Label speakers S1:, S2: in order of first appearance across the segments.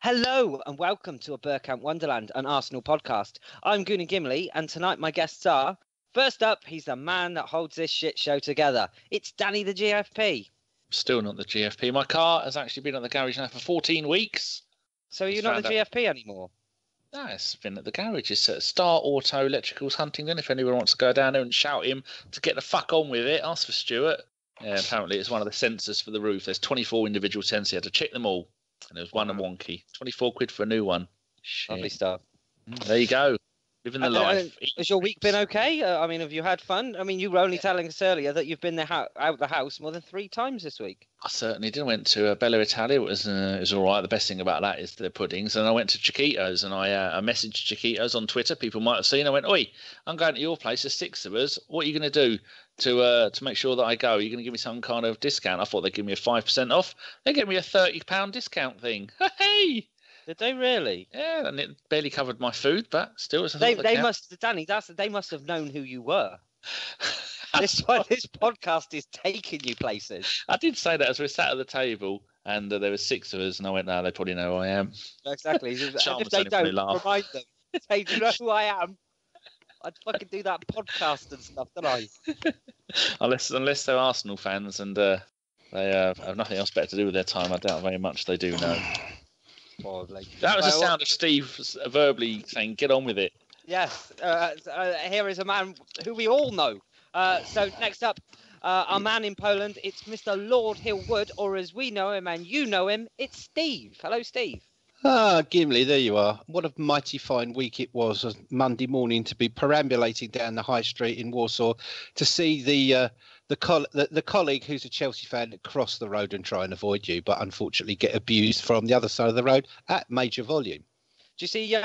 S1: Hello and welcome to a Bergkamp Wonderland, an Arsenal podcast. I'm Gimli, and tonight my guests are, first up, he's the man that holds this shit show together. It's Danny the GFP.
S2: Still not the GFP. My car has actually been at the garage now for 14 weeks.
S1: So you're not the GFP anymore?
S2: No, it's been at the garage. It's at Star Auto Electricals Huntingdon. If anyone wants to go down there and shout him to get the fuck on with it, ask for Stuart. Yeah, apparently it's one of the sensors for the roof. There's 24 individual sensors. You had to check them all. And there was one wonky. 24 quid for a new one. Shit.
S1: Lovely stuff.
S2: There you go. Living the life.
S1: Has your week been okay? Have you had fun? You were only telling us earlier that you've been out the house more than 3 times this week.
S2: I certainly did. I went to Bella Italia. It was all right. The best thing about that is the puddings. And I went to Chiquitos, and I messaged Chiquitos on Twitter. People might have seen. I went, "Oi, I'm going to your place. There's 6 of us. What are you going to do to make sure that I go? Are you going to give me some kind of discount?" I thought they'd give me a 5% off. They gave me a £30 discount thing. Hey!
S1: Did they really?
S2: Yeah, and it barely covered my food, but still,
S1: they must have known who you were. This podcast is taking you places.
S2: I did say that as we sat at the table, and there were 6 of us, and I went, "No, they probably know who I am."
S1: Exactly. And if they don't, remind them. Say, "Do you know who I am?" I'd fucking do that podcast and stuff, don't I?
S2: Unless they're Arsenal fans and they have nothing else better to do with their time, I doubt very much they do know.
S1: Probably.
S2: That was the sound of Steve verbally saying, "Get on with it."
S1: Yes. Here is a man who we all know. So next up, our man in Poland, it's Mr. Lord Hillwood, or as we know him and you know him, it's Steve. Hello, Steve.
S3: Gimli, there you are. What a mighty fine week it was, a Monday morning, to be perambulating down the high street in Warsaw to see the colleague who's a Chelsea fan cross the road and try and avoid you, but unfortunately get abused from the other side of the road at major volume.
S1: Do you see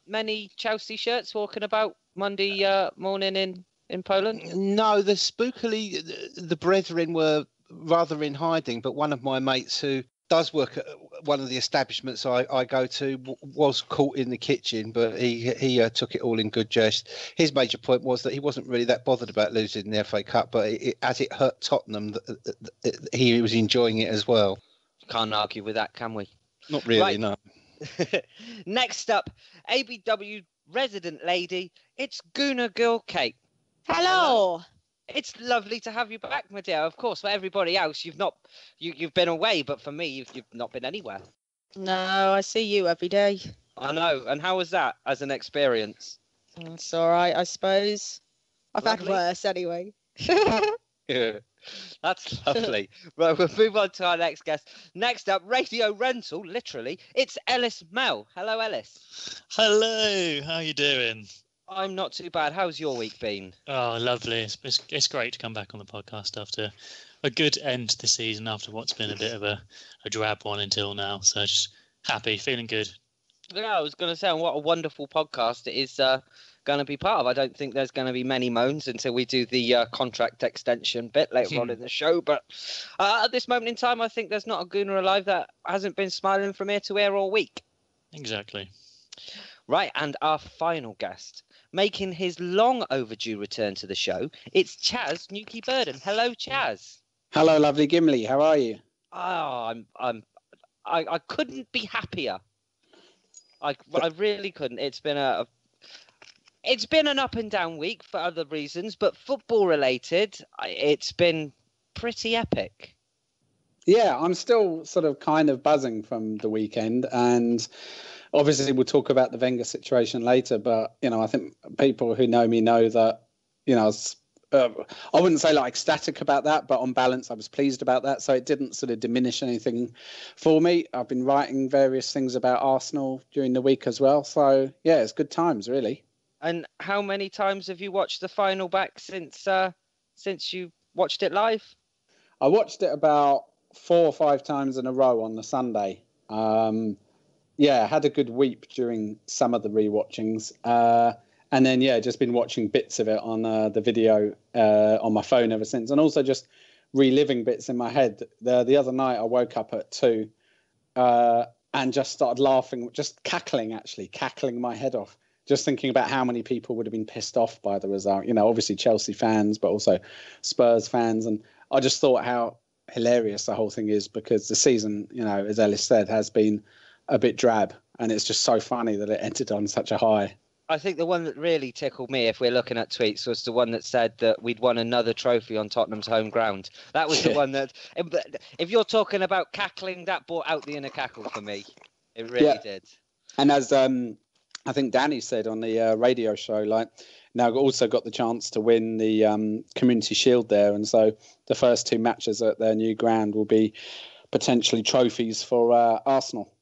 S1: many Chelsea shirts walking about Monday morning in Poland?
S3: No, spookily, the brethren were rather in hiding, but one of my mates who does work at one of the establishments I go to was caught in the kitchen, but he took it all in good jest. His major point was that he wasn't really that bothered about losing the FA Cup, but as it hurt Tottenham, he was enjoying it as well.
S1: Can't argue with that, can we?
S3: Not really,
S1: right.
S3: No.
S1: Next up, ABW resident lady, it's Guna Gilcake.
S4: Hello.
S1: It's lovely to have you back, my dear. Of course, for everybody else, you've been away, but for me, you've not been anywhere.
S4: No, I see you every day.
S1: I know. And how was that as an experience?
S4: It's all right, I suppose. I've
S1: Lovely.
S4: had worse anyway.
S1: Yeah, that's lovely. Right, we'll move on to our next guest. Next up, radio rental, literally, it's Ellis Mel. Hello, Ellis.
S5: Hello, how you doing?
S1: I'm not too bad. How's your week been?
S5: Oh, lovely. It's great to come back on the podcast after a good end to the season, after what's been a bit of a drab one until now. So just happy, feeling good.
S1: Yeah, I was going to say, what a wonderful podcast it is going to be part of. I don't think there's going to be many moans until we do the contract extension bit later on in the show. But at this moment in time, I think there's not a gooner alive that hasn't been smiling from ear to ear all week.
S5: Exactly.
S1: Right, and our final guest, making his long overdue return to the show, it's Chaz Newkey Burden. Hello, Chaz.
S6: Hello, lovely Gimli. How are you?
S1: Oh, I couldn't be happier. I really couldn't. It's been an up and down week for other reasons, but football related, it's been pretty epic.
S6: Yeah, I'm still sort of kind of buzzing from the weekend, and obviously we'll talk about the Wenger situation later, but I think people who know me know that I wouldn't say like ecstatic about that, but on balance I was pleased about that, so it didn't sort of diminish anything for me. I've been writing various things about Arsenal during the week as well, so yeah, it's good times really.
S1: And how many times have you watched the final back since you watched it live?
S6: I watched it about 4 or 5 times in a row on the Sunday. Yeah, I had a good weep during some of the rewatchings. And then, just been watching bits of it on the video on my phone ever since. And also just reliving bits in my head. The other night, I woke up at 2 and just started laughing, just cackling my head off. Just thinking about how many people would have been pissed off by the result. Obviously Chelsea fans, but also Spurs fans. And I just thought how hilarious the whole thing is, because the season, as Ellis said, has been a bit drab, and it's just so funny that it ended on such a high.
S1: I think the one that really tickled me, if we're looking at tweets, was the one that said that we'd won another trophy on Tottenham's home ground. That was the one that, if you're talking about cackling, that brought out the inner cackle for me. It really did.
S6: And as I think Danny said on the radio show, like, now also got the chance to win the Community Shield there, and so the first 2 matches at their new ground will be potentially trophies for Arsenal.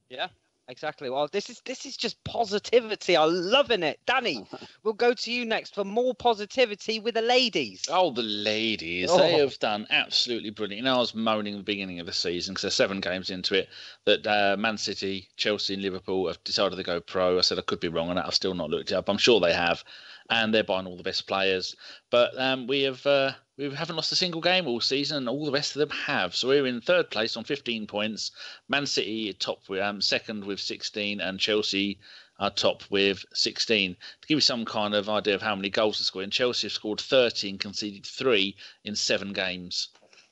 S1: Yeah. Exactly. Well, this is just positivity. I'm loving it. Danny, we'll go to you next for more positivity with the ladies.
S2: Oh, the ladies. They have done absolutely brilliant. I was moaning at the beginning of the season because there's 7 games into it that Man City, Chelsea and Liverpool have decided to go pro. I said I could be wrong on that. I've still not looked it up. I'm sure they have. And they're buying all the best players. But we haven't lost a single game all season, and all the rest of them have. So we're in 3rd place on 15 points. Man City top second with 16, and Chelsea are top with 16. To give you some kind of idea of how many goals they scored, Chelsea have scored 30 and conceded 3 in 7 games.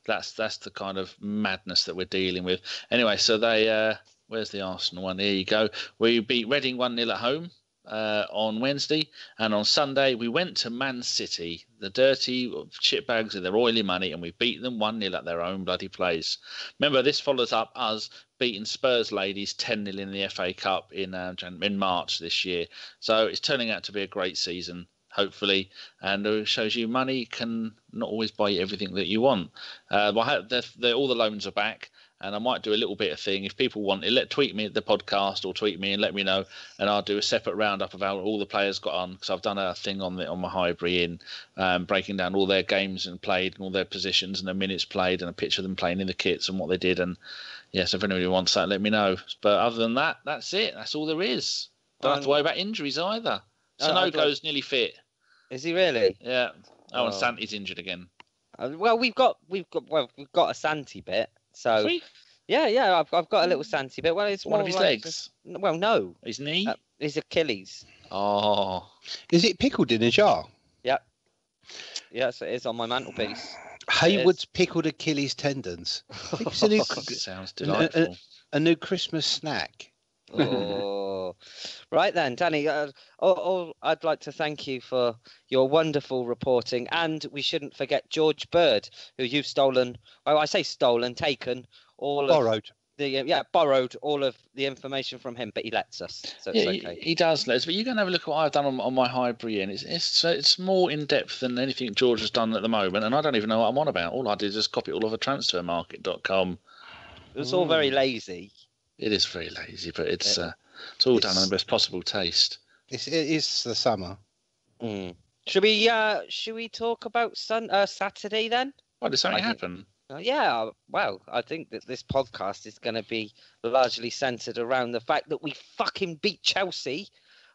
S2: That's the kind of madness that we're dealing with. Anyway, so they where's the Arsenal one? There you go. We beat Reading 1-0 at home on Wednesday, and on Sunday we went to Man City, the dirty shitbags with their oily money, and we beat them 1-0 at their own bloody place. Remember, this follows up us beating Spurs ladies 10-0 in the FA Cup in March this year. So it's turning out to be a great season, hopefully, and it shows you money can not always buy you everything that you want. All the loans are back. And I might do a little bit of thing. If people want it, tweet me at the podcast or tweet me and let me know. And I'll do a separate roundup of how all the players got on, because I've done a thing on my Highbury breaking down all their games and played and all their positions and the minutes played and a picture of them playing in the kits and what they did. And yes, if anybody wants that, let me know. But other than that, that's it. That's all there is. Don't have to worry about injuries either. Sanogo's nearly fit.
S1: Is he really?
S2: Yeah. And Santi's injured again.
S1: Well, we've got a Santi bit. So, yeah, I've got a little Santi bit. Well, it's
S2: one of his legs.
S1: Well, no,
S2: his knee,
S1: his Achilles.
S2: Oh,
S3: is it pickled in a jar?
S1: Yeah, yes, it is on my mantelpiece.
S3: Haywood's pickled Achilles tendons.
S2: Sounds delightful.
S3: A new Christmas snack.
S1: Oh, right then, Danny. I'd like to thank you for your wonderful reporting, and we shouldn't forget George Bird, who you've stolen. Well, I say stolen, taken all
S3: borrowed.
S1: Borrowed all of the information from him, but he lets us, so it's okay.
S2: He does let us. But you can have a look at what I've done on my Highbury, and it's more in depth than anything George has done at the moment, and I don't even know what I'm on about. All I did is just copy it all over transfermarket.com.
S1: It's all very lazy.
S2: It is very lazy, but it's all done in the best possible taste.
S3: It is the summer.
S1: Should we talk about Saturday then?
S2: Why did something happen?
S1: Yeah, well, I think that this podcast is going to be largely centred around the fact that we fucking beat Chelsea.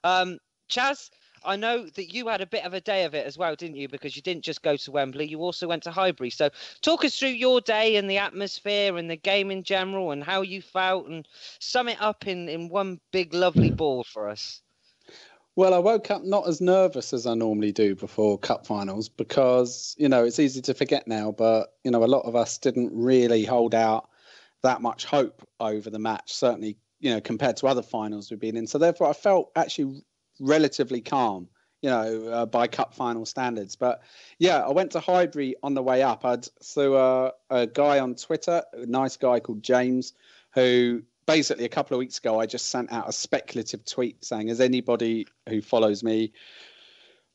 S1: Chaz, I know that you had a bit of a day of it as well, didn't you? Because you didn't just go to Wembley, you also went to Highbury. So talk us through your day and the atmosphere and the game in general and how you felt, and sum it up in one big lovely ball for us.
S6: Well, I woke up not as nervous as I normally do before cup finals because, it's easy to forget now, but, a lot of us didn't really hold out that much hope over the match, certainly, compared to other finals we've been in. So therefore, I felt actually relatively calm, by cup final standards. But yeah, I went to Highbury on the way up. I'd through a guy on Twitter, a nice guy called James, who basically a couple of weeks ago, I just sent out a speculative tweet saying, has anybody who follows me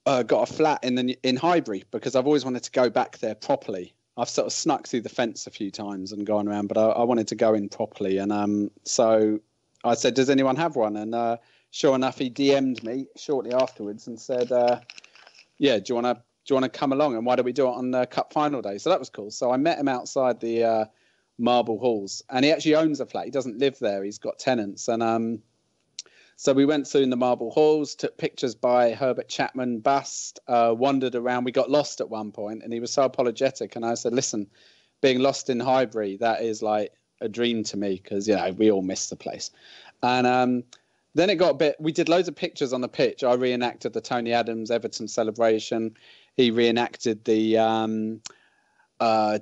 S6: got a flat in Highbury? Because I've always wanted to go back there properly. I've sort of snuck through the fence a few times and gone around, but I wanted to go in properly. And so I said, does anyone have one? And sure enough, he DM'd me shortly afterwards and said, yeah, do you want to come along? And why don't we do it on cup final day? So that was cool. So I met him outside the Marble Halls, and he actually owns a flat. He doesn't live there. He's got tenants. And so we went through in the Marble Halls, took pictures by Herbert Chapman bust, wandered around. We got lost at one point, and he was so apologetic. And I said, listen, being lost in Highbury, that is like a dream to me because, we all miss the place. And then it got a bit, we did loads of pictures on the pitch. I reenacted the Tony Adams Everton celebration. He reenacted the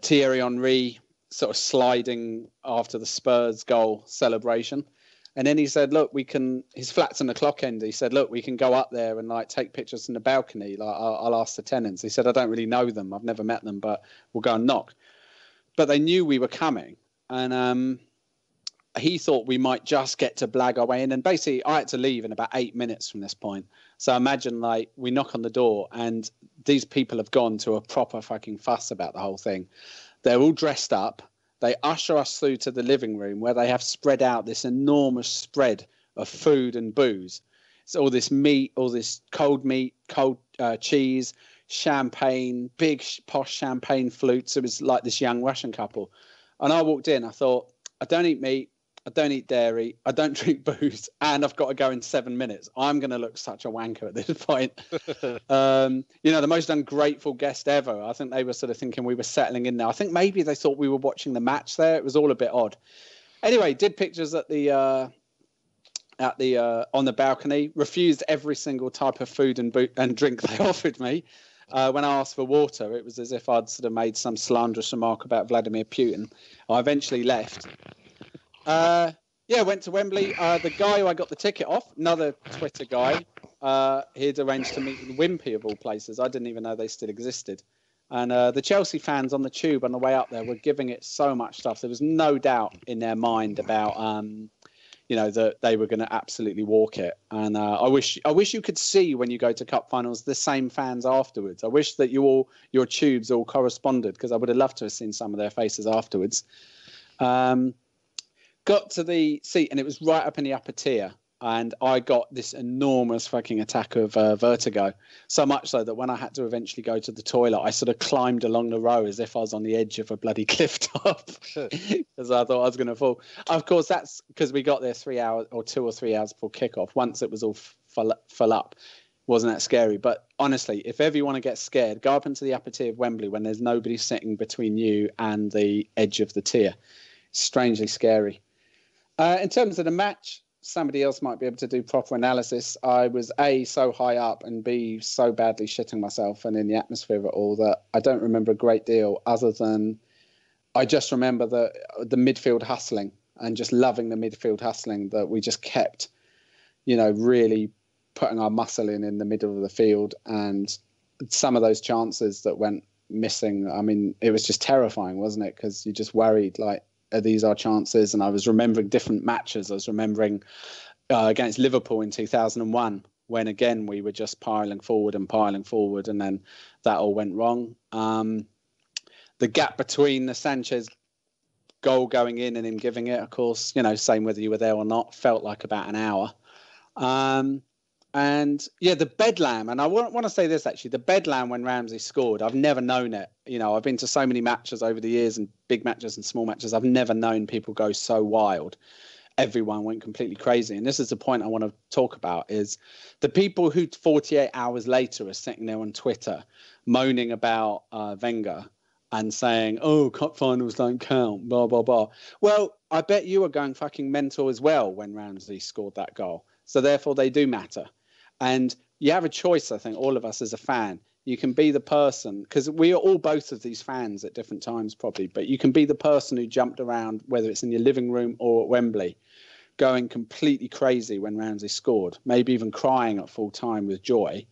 S6: Thierry Henry sort of sliding after the Spurs goal celebration. And then he said, look, his flat's on the clock end. He said, look, we can go up there and like take pictures from the balcony. Like I'll ask the tenants. He said, I don't really know them. I've never met them, but we'll go and knock. But they knew we were coming. And he thought we might just get to blag our way in. And basically I had to leave in about 8 minutes from this point. So imagine like we knock on the door and these people have gone to a proper fucking fuss about the whole thing. They're all dressed up. They usher us through to the living room where they have spread out this enormous spread of food and booze. It's all this meat, all this cold meat, cold cheese, champagne, big posh champagne flutes. It was like this young Russian couple. And I walked in, I thought, I don't eat meat, I don't eat dairy, I don't drink booze, and I've got to go in 7 minutes. I'm going to look such a wanker at this point. The most ungrateful guest ever. I think they were sort of thinking we were settling in there. I think maybe they thought we were watching the match there. It was all a bit odd. Anyway, did pictures at the on the balcony. Refused every single type of food and drink they offered me. When I asked for water, it was as if I'd sort of made some slanderous remark about Vladimir Putin. I eventually left. Went to Wembley. The guy who I got the ticket off, another Twitter guy, he'd arranged to meet in Wimpy of all places. I didn't even know they still existed. And the Chelsea fans on the tube on the way up there were giving it so much stuff. There was no doubt in their mind about, that they were going to absolutely walk it. And I wish you could see when you go to cup finals the same fans afterwards. I wish that your tubes all corresponded, because I would have loved to have seen some of their faces afterwards. Got to the seat and it was right up in the upper tier. And I got this enormous fucking attack of vertigo. So much so that when I had to eventually go to the toilet, I sort of climbed along the row as if I was on the edge of a bloody cliff top, because I thought I was going to fall. Of course, that's because we got there 3 hours or 2 or 3 hours before kickoff. Once it was all full up, wasn't that scary. But honestly, if ever you want to get scared, go up into the upper tier of Wembley when there's nobody sitting between you and the edge of the tier. It's strangely scary. In terms of the match, somebody else might be able to do proper analysis. I was A, so high up, and B, so badly shitting myself and in the atmosphere of it all that I don't remember a great deal, other than I just remember the midfield hustling and just loving the midfield hustling, that we just kept, really putting our muscle in the middle of the field. And some of those chances that went missing, I mean, it was just terrifying, wasn't it? Because you just worried, like, are these our chances? And I was remembering different matches. I was remembering against Liverpool in 2001, when again we were just piling forward, and then that all went wrong. The gap between the Sanchez goal going in and him giving it, of course, same whether you were there or not, felt like about an hour. And yeah, the bedlam, and I want to say this actually, the bedlam when Ramsey scored, I've never known it. I've been to so many matches over the years, and big matches and small matches. I've never known people go so wild. Everyone went completely crazy. And this is the point I want to talk about, is the people who 48 hours later are sitting there on Twitter moaning about Wenger and saying, oh, cup finals don't count, blah, blah, blah. Well, I bet you were going fucking mental as well when Ramsey scored that goal. So therefore they do matter. And you have a choice, I think, all of us as a fan. You can be the person, because we are all both of these fans at different times probably, but you can be the person who jumped around, whether it's in your living room or at Wembley, going completely crazy when Ramsey scored, maybe even crying at full time with joy.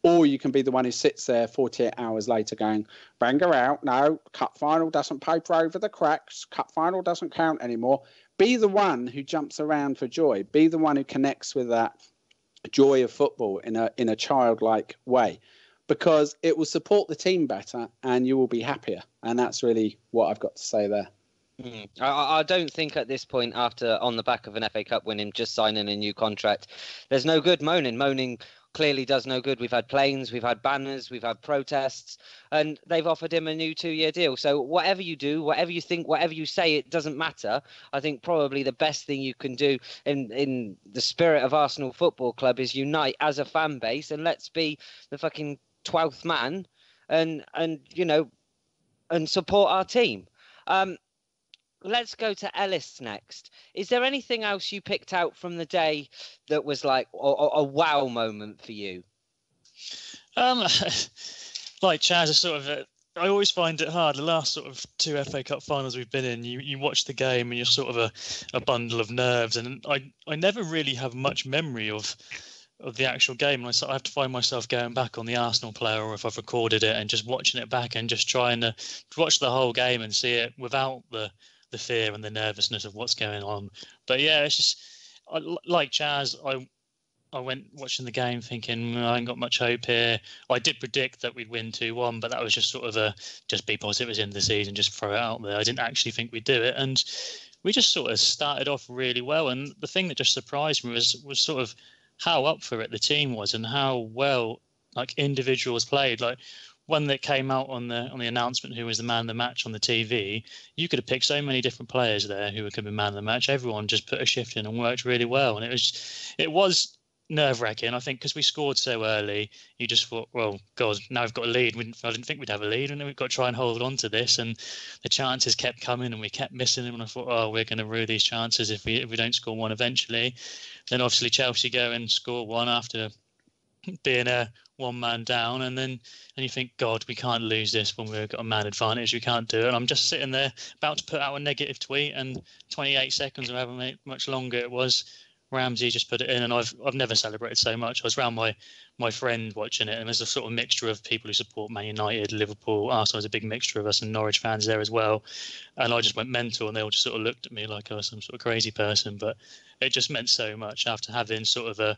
S6: Or you can be the one who sits there 48 hours later going, Wenger out, no, cup final doesn't paper over the cracks, cup final doesn't count anymore. Be the one who jumps around for joy. Be the one who connects with that joy of football in a childlike way, because it will support the team better and you will be happier. And that's really what I've got to say there.
S1: I don't think at this point, after on the back of an FA Cup winning, just signing a new contract, there's no good moaning. Moaning clearly does no good. We've had planes, we've had banners, we've had protests, and they've offered him a new 2-year deal. So whatever you do, whatever you think, whatever you say, it doesn't matter. I think probably the best thing you can do in the spirit of Arsenal Football Club is unite as a fan base, and let's be the fucking 12th man and support our team. Let's go to Ellis next. Is there anything else you picked out from the day that was like a wow moment for you?
S5: Like Chaz, I sort of I always find it hard. The last sort of 2 FA Cup finals we've been in, you watch the game and you're sort of a bundle of nerves. And I never really have much memory of the actual game. I have to find myself going back on the Arsenal player, or if I've recorded it, and just watching it back and just trying to watch the whole game and see it without the fear and the nervousness of what's going on. But yeah, it's just like Chaz. I went watching the game thinking I ain't got much hope here. I did predict that we'd win 2-1, but that was just sort of just be positive at the end of the season, just throw it out there. I didn't actually think we'd do it, and we just sort of started off really well. And the thing that just surprised me was sort of how up for it the team was and how well like individuals played. Like when that came out on the announcement who was the man of the match on the TV, you could have picked so many different players there who could be man of the match. Everyone just put a shift in and worked really well, and it was nerve-wracking, I think, because we scored so early. You just thought, well, God, now we've got a lead. I didn't think we'd have a lead, and then we've got to try and hold on to this. And the chances kept coming, and we kept missing them. And I thought, oh, we're going to rue these chances if we don't score one eventually. Then obviously Chelsea go and score one after being a one-man down, and you think, God, we can't lose this when we've got a man advantage. We can't do it. And I'm just sitting there about to put out a negative tweet, and 28 seconds or however much longer it was, Ramsey just put it in, and I've never celebrated so much. I was around my friend watching it, and there's a sort of mixture of people who support Man United, Liverpool, Arsenal. There's a big mixture of us, and Norwich fans there as well. And I just went mental, and they all just sort of looked at me like I was some sort of crazy person. But it just meant so much after having sort of a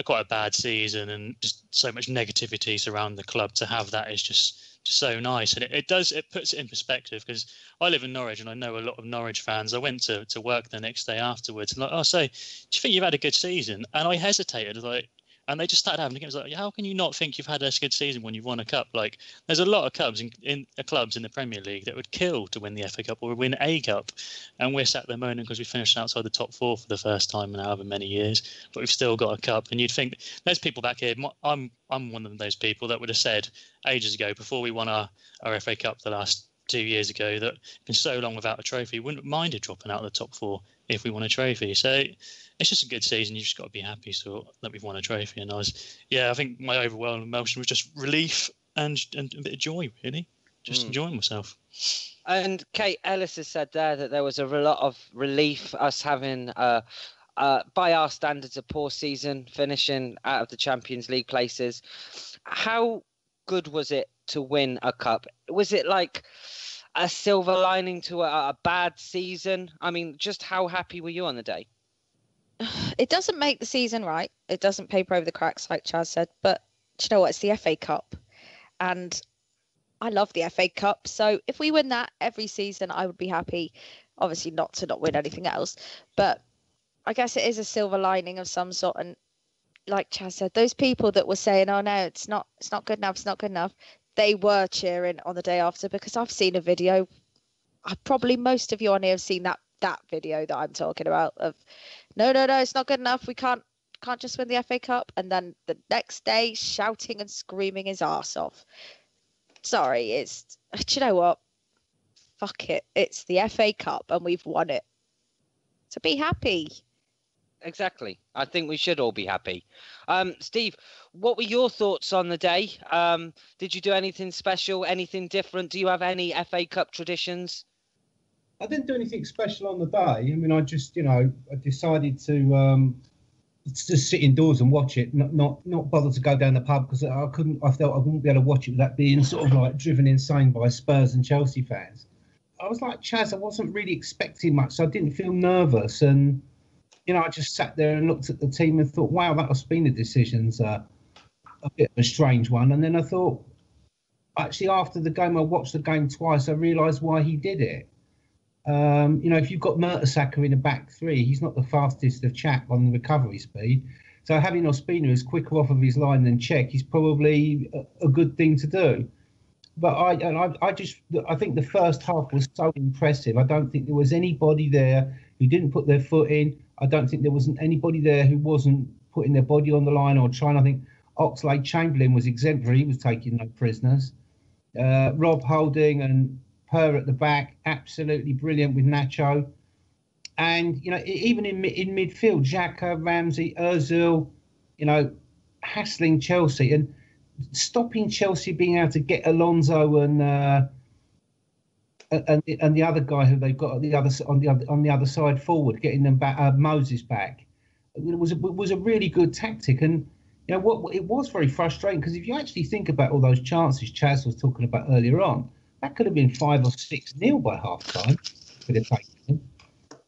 S5: quite a bad season and just so much negativity surrounding the club. To have that is just so nice, and it puts it in perspective, because I live in Norwich and I know a lot of Norwich fans. I went to work the next day afterwards and like, oh, so do you think you've had a good season? And I hesitated, and they just started having a game. It was like, how can you not think you've had a good season when you've won a cup? Like, there's a lot of clubs in the Premier League that would kill to win the FA Cup or win a cup, and we're sat there moaning because we finished outside the top 4 for the first time in however many years, but we've still got a cup. And you'd think there's people back here. I'm one of those people that would have said ages ago, before we won our FA Cup the last 2 years ago, that it's been so long without a trophy, wouldn't have minded dropping out of the top 4 if we won a trophy. So it's just a good season. You've just got to be happy that we've won a trophy. And I think my overwhelming emotion was just relief and a bit of joy, really. Just enjoying myself.
S1: And Kate, Ellis has said there that there was a lot of relief us having, by our standards, a poor season, finishing out of the Champions League places. How good was it to win a cup? Was it like a silver lining to a bad season? I mean, just how happy were you on the day?
S4: It doesn't make the season right. It doesn't paper over the cracks, like Chaz said. But do you know what? It's the FA Cup. And I love the FA Cup. So if we win that every season, I would be happy. Obviously not to not win anything else. But I guess it is a silver lining of some sort. And like Chaz said, those people that were saying, oh, no, it's not good enough, it's not good enough, they were cheering on the day after, because I've seen a video. Probably most of you on here have seen that video that I'm talking about of, no, it's not good enough. We can't just win the FA Cup. And then the next day, shouting and screaming his arse off. Sorry, do you know what? Fuck it. It's the FA Cup and we've won it. So be happy.
S1: Exactly. I think we should all be happy. Steve, what were your thoughts on the day? Did you do anything special, anything different? Do you have any FA Cup traditions?
S3: I didn't do anything special on the day. I mean, I just, I decided to just sit indoors and watch it, not bother to go down the pub, because I felt I wouldn't be able to watch it without being sort of like driven insane by Spurs and Chelsea fans. I was like Chaz, I wasn't really expecting much, so I didn't feel nervous. And, I just sat there and looked at the team and thought, wow, that Ospina decision's a bit of a strange one. And then I thought, actually, after the game, I watched the game twice, I realised why he did it. If you've got Mertesacker in the back 3, he's not the fastest of chap on the recovery speed. So having Ospina as quicker off of his line than Cech is probably a good thing to do. But I think the first half was so impressive. I don't think there was anybody there who didn't put their foot in. I don't think there wasn't anybody there who wasn't putting their body on the line or trying. I think Oxlade-Chamberlain was exemplary. He was taking no prisoners. Rob Holding and Per at the back, absolutely brilliant with Nacho. And, even in midfield, Xhaka, Ramsey, Ozil, hassling Chelsea. And
S7: stopping Chelsea being able to get Alonso and the other guy who they've got on the other side forward, getting them back, Moses back, it was a really good tactic. And you know what, it was very frustrating because if you actually think about all those chances Chaz was talking about earlier on, that could have been 5 or 6-0 by half time. Could have taken them.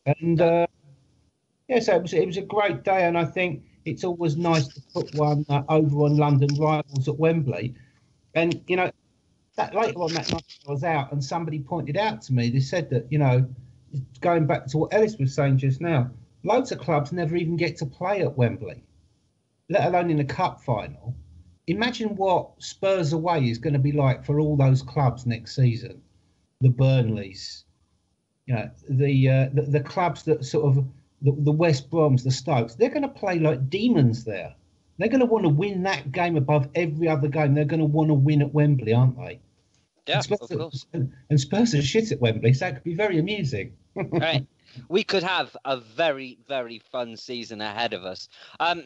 S7: And so it was a great day, and I think it's always nice to put one over on London rivals at Wembley. And you know, that later on that night I was out, and somebody pointed out to me. They said that, you know, going back to what Ellis was saying just now, loads of clubs never even get to play at Wembley, let alone in a cup final. Imagine what Spurs away is going to be like for all those clubs next season. The Burnleys, you know, the clubs that sort of the West Broms, the Stokes, they're going to play like demons there. They're going to want to win that game above every other game. They're going to want to win at Wembley, aren't they?
S1: Yeah, of course.
S7: And Spurs are shit at Wembley, so that could be very amusing.
S1: Right. We could have a very, very fun season ahead of us.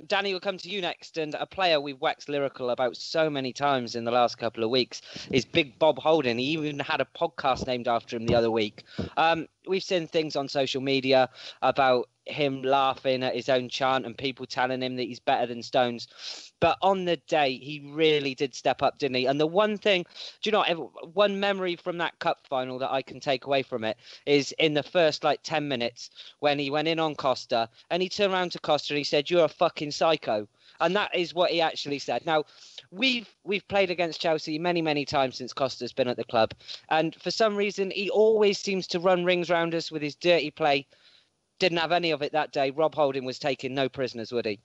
S1: Danny, we'll come to you next. And a player we've waxed lyrical about so many times in the last couple of weeks is Big Bob Holding. He even had a podcast named after him the other week. We've seen things on social media about him laughing at his own chant and people telling him that he's better than Stones. But on the day, he really did step up, didn't he? And the one thing, do you know, one memory from that cup final that I can take away from it is in the first 10 minutes when he went in on Costa and he turned around to Costa and he said, "You're a fucking psycho." And that is what he actually said. Now, we've played against Chelsea many, many times since Costa's been at the club. And for some reason, he always seems to run rings round us with his dirty play. Didn't have any of it that day. Rob Holding was taking no prisoners, would he?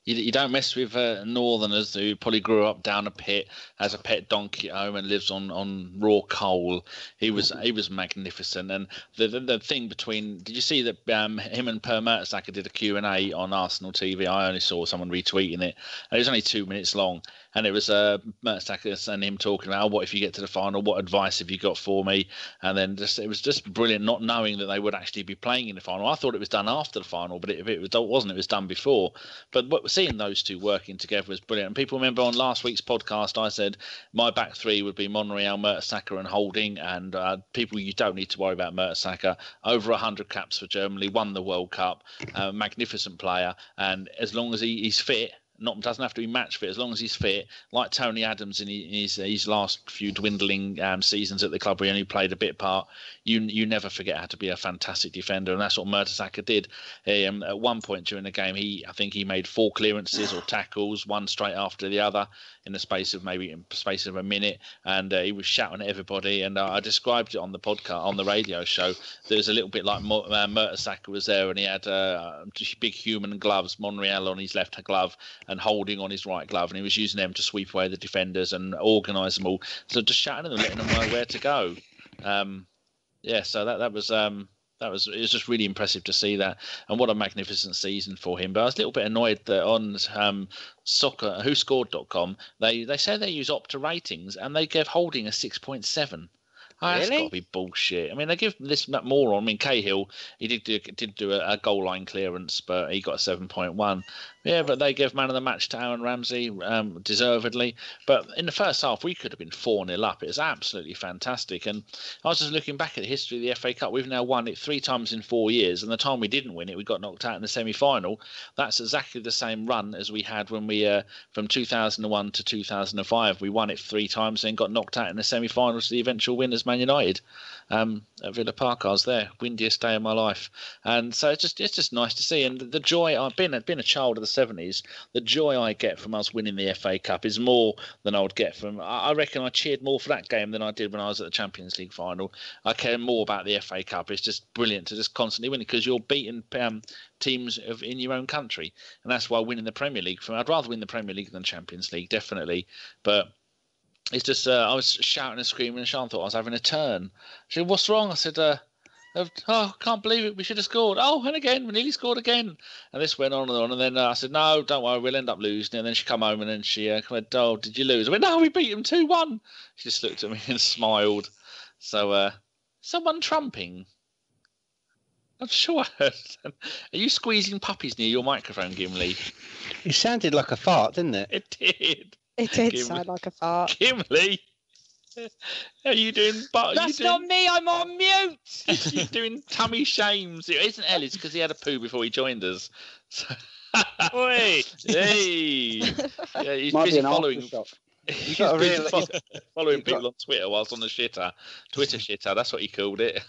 S2: You don't mess with Northerners who probably grew up down a pit, has a pet donkey at home and lives on raw coal. He was magnificent. And the thing between, did you see that him and Per Mertesacker did a Q&A on Arsenal TV? I only saw someone retweeting it. And it was only 2 minutes long. And it was Mertesacker and him talking about, what if you get to the final? What advice have you got for me? And then it was just brilliant, not knowing that they would actually be playing in the final. I thought it was done after the final, but it wasn't. It was done before. But seeing those two working together was brilliant. And people remember on last week's podcast, I said my back three would be Monreal, Mertesacker and Holding. And people, you don't need to worry about Mertesacker. Over 100 caps for Germany, won the World Cup, magnificent player. And as long as he's fit, doesn't have to be match fit, as long as he's fit, like Tony Adams in his last few dwindling seasons at the club where he only played a bit part, you never forget how to be a fantastic defender, and that's what Mertesacker did. At one point during the game, I think he made 4 clearances or tackles, one straight after the other, in the space of a minute, and he was shouting at everybody. And I described it on the podcast, on the radio show. There's a little bit like Mertesacker was there, and he had big human gloves, Monreal on his left glove and Holding on his right glove, and he was using them to sweep away the defenders and organise them all. So just shouting at them, letting them know where to go. So that was it was just really impressive to see that, and what a magnificent season for him. But I was a little bit annoyed that on WhoScored.com they say they use Opta ratings and they gave Holding a 6.7. That's got to be bullshit. I mean, they give this moron. I mean, Cahill, he did do a goal line clearance, but he got a 7.1. Yeah, but they gave man of the match to Aaron Ramsey, deservedly. But in the first half, we could have been 4-0 up. It was absolutely fantastic. And I was just looking back at the history of the FA Cup. We've now won it 3 times in 4 years. And the time we didn't win it, we got knocked out in the semi-final. That's exactly the same run as we had when we, from 2001 to 2005, we won it 3 times and got knocked out in the semi-finals to the eventual winners, Man United. At Villa Park, I was there, windiest day of my life. And so it's just nice to see. And the joy, I've been a child of the 70s, the joy I get from us winning the FA Cup is more than I would get from, I reckon I cheered more for that game than I did when I was at the Champions League final. I care more about the FA Cup. It's just brilliant to just constantly win it because you're beating teams in your own country. And that's why winning the Premier League, I'd rather win the Premier League than Champions League, definitely. But it's just, I was shouting and screaming, and Sean thought I was having a turn. She said, "What's wrong?" I said, "Oh, can't believe it. We should have scored. Oh, and again, we nearly scored again." And this went on and on. And then I said, "No, don't worry, we'll end up losing." And then she come home and then she went, "Oh, did you lose?" I went, "No, we beat them 2-1. She just looked at me and smiled. So, someone trumping. I'm sure I heard. Are you squeezing puppies near your microphone, Gimli?
S3: It sounded like a fart, didn't it?
S2: It did.
S4: It did sound like a fart.
S2: Gimli, are you doing?
S1: That's not me. I'm on mute.
S2: You're doing tummy shames. It isn't Ellis because he had a poo before he joined us. So,
S5: Oi!
S2: hey, yeah, he's
S6: Might be
S2: busy
S6: an
S2: following.
S6: aftershock.
S2: He's
S3: got a
S2: busy
S3: real-
S2: following
S3: you've got-
S2: people on Twitter whilst on the shitter. Twitter shitter, that's what he called it.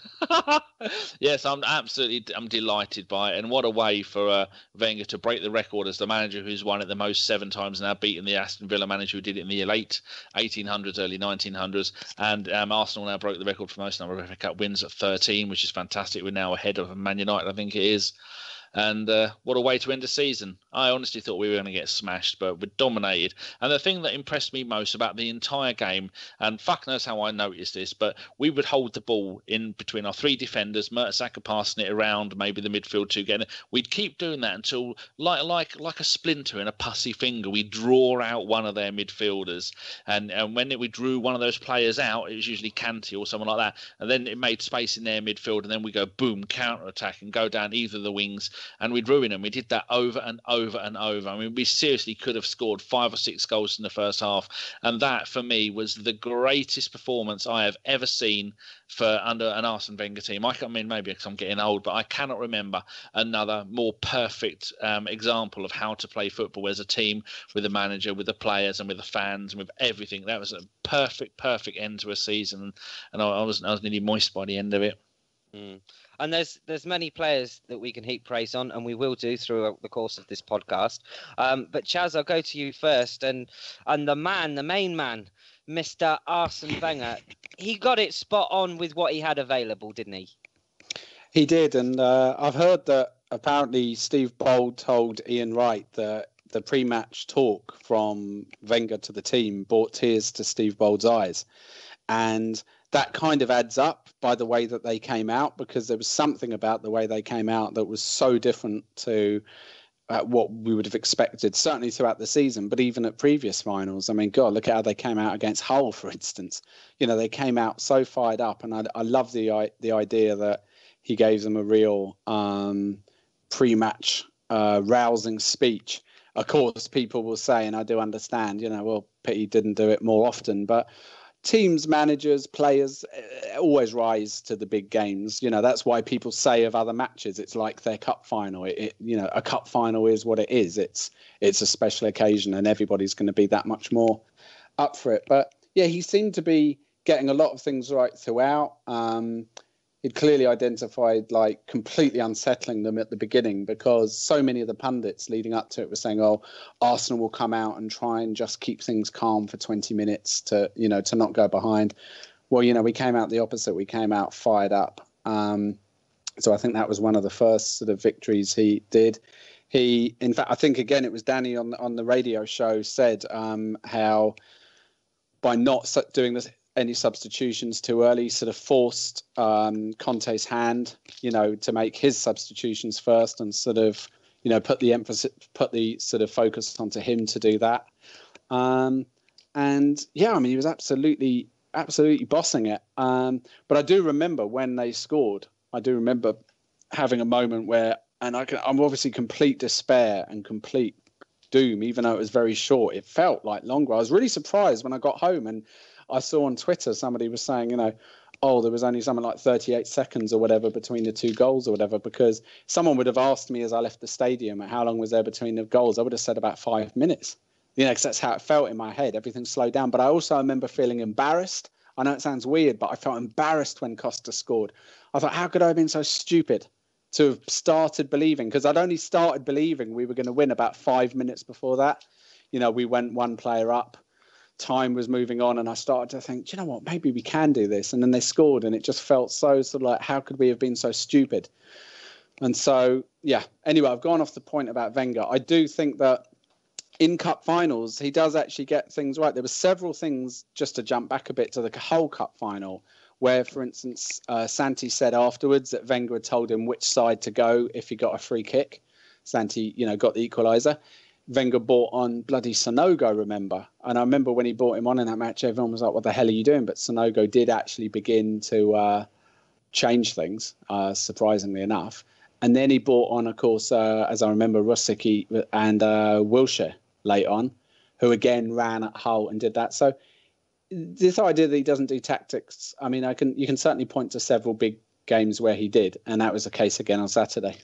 S2: Yes, I'm delighted by it. And what a way for Wenger to break the record as the manager who's won it the most 7 times now, beating the Aston Villa manager who did it in the late 1800s, early 1900s. And Arsenal now broke the record for most number of FA Cup wins at 13, which is fantastic. We're now ahead of Man United, I think it is. And what a way to end the season. I honestly thought we were going to get smashed, but we're dominated. And the thing that impressed me most about the entire game, and fuck knows how I noticed this, but we would hold the ball in between our 3 defenders, Mertesacker passing it around, maybe the midfield 2 getting it. We'd keep doing that until, like a splinter in a pussy finger, we'd draw out one of their midfielders. And when we drew one of those players out, it was usually Canty or someone like that. And then it made space in their midfield, and then we go boom, counter-attack, and go down either of the wings. And we'd ruin them. We did that over and over and over. I mean, we seriously could have scored 5 or 6 goals in the first half. And that, for me, was the greatest performance I have ever seen for under an Arsene Wenger team. I mean, maybe because I'm getting old, but I cannot remember another more perfect example of how to play football as a team, with the manager, with the players, and with the fans, and with everything. That was a perfect end to a season. And I was nearly moist by the end of it.
S1: Mm. And there's many players that we can heap praise on, and we will do throughout the course of this podcast. But Chaz, I'll go to you first, and the main man, Mr. Arsene Wenger, he got it spot on with what he had available, didn't he?
S6: He did, and I've heard that apparently Steve Bold told Ian Wright that the pre-match talk from Wenger to the team brought tears to Steve Bold's eyes, and that kind of adds up by the way that they came out, because there was something about the way they came out that was so different to what we would have expected, certainly throughout the season, but even at previous finals. I mean, God, look at how they came out against Hull, for instance. You know, they came out so fired up, and I love the idea that he gave them a real pre-match rousing speech. Of course, people will say, and I do understand, you know, well, pity didn't do it more often, but teams, managers, players always rise to the big games. You know, that's why people say of other matches, it's like their cup final. A cup final is what it is. It's a special occasion, and everybody's going to be that much more up for it. But yeah, he seemed to be getting a lot of things right throughout. He'd clearly identified like completely unsettling them at the beginning, because so many of the pundits leading up to it were saying, oh, Arsenal will come out and try and just keep things calm for 20 minutes to not go behind. Well, we came out the opposite. We came out fired up. So I think that was one of the first sort of victories he did. In fact, I think, again, it was Danny on the radio show said how by not doing this, any substitutions too early, sort of forced Conte's hand, to make his substitutions first, and sort of, put the sort of focus onto him to do that. And yeah, I mean, he was absolutely bossing it. But I do remember when they scored, I do remember having a moment where, and I'm obviously complete despair and complete doom, even though it was very short. It felt like longer. I was really surprised when I got home and I saw on Twitter somebody was saying, there was only something like 38 seconds or whatever between the 2 goals or whatever, because someone would have asked me as I left the stadium, how long was there between the goals? I would have said about 5 minutes, because that's how it felt in my head. Everything slowed down. But I also remember feeling embarrassed. I know it sounds weird, but I felt embarrassed when Costa scored. I thought, how could I have been so stupid to have started believing? Because I'd only started believing we were going to win about 5 minutes before that. We went one player up. Time was moving on, and I started to think, do you know what, maybe we can do this. And then they scored, and it just felt so sort of like, how could we have been so stupid? And so, yeah, anyway, I've gone off the point about Wenger. I do think that in cup finals, he does actually get things right. There were several things, just to jump back a bit to the whole cup final, where, for instance, Santi said afterwards that Wenger had told him which side to go if he got a free kick. Santi, got the equaliser. Wenger brought on bloody Sonogo, remember? And I remember when he brought him on in that match, everyone was like, what the hell are you doing? But Sonogo did actually begin to change things, surprisingly enough. And then he brought on, of course, as I remember, Rosicky and Wilshere late on. who again ran at Hull and did that. So this idea that he doesn't do tactics, I mean, you can certainly point to several big games where he did, and that was the case again on Saturday.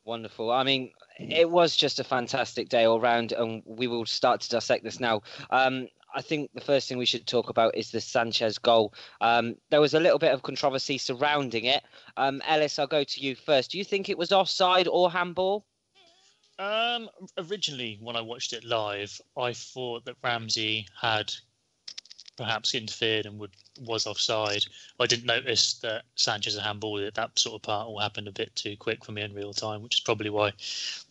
S1: Wonderful. I mean, it was just a fantastic day all round, and we will start to dissect this now. I think the first thing we should talk about is the Sanchez goal. There was a little bit of controversy surrounding it. Ellis, I'll go to you first. Do you think it was offside or handball?
S5: Originally, when I watched it live, I thought that Ramsey had perhaps interfered and was offside. I didn't notice that Sanchez had handballed it. That sort of part all happened a bit too quick for me in real time, which is probably why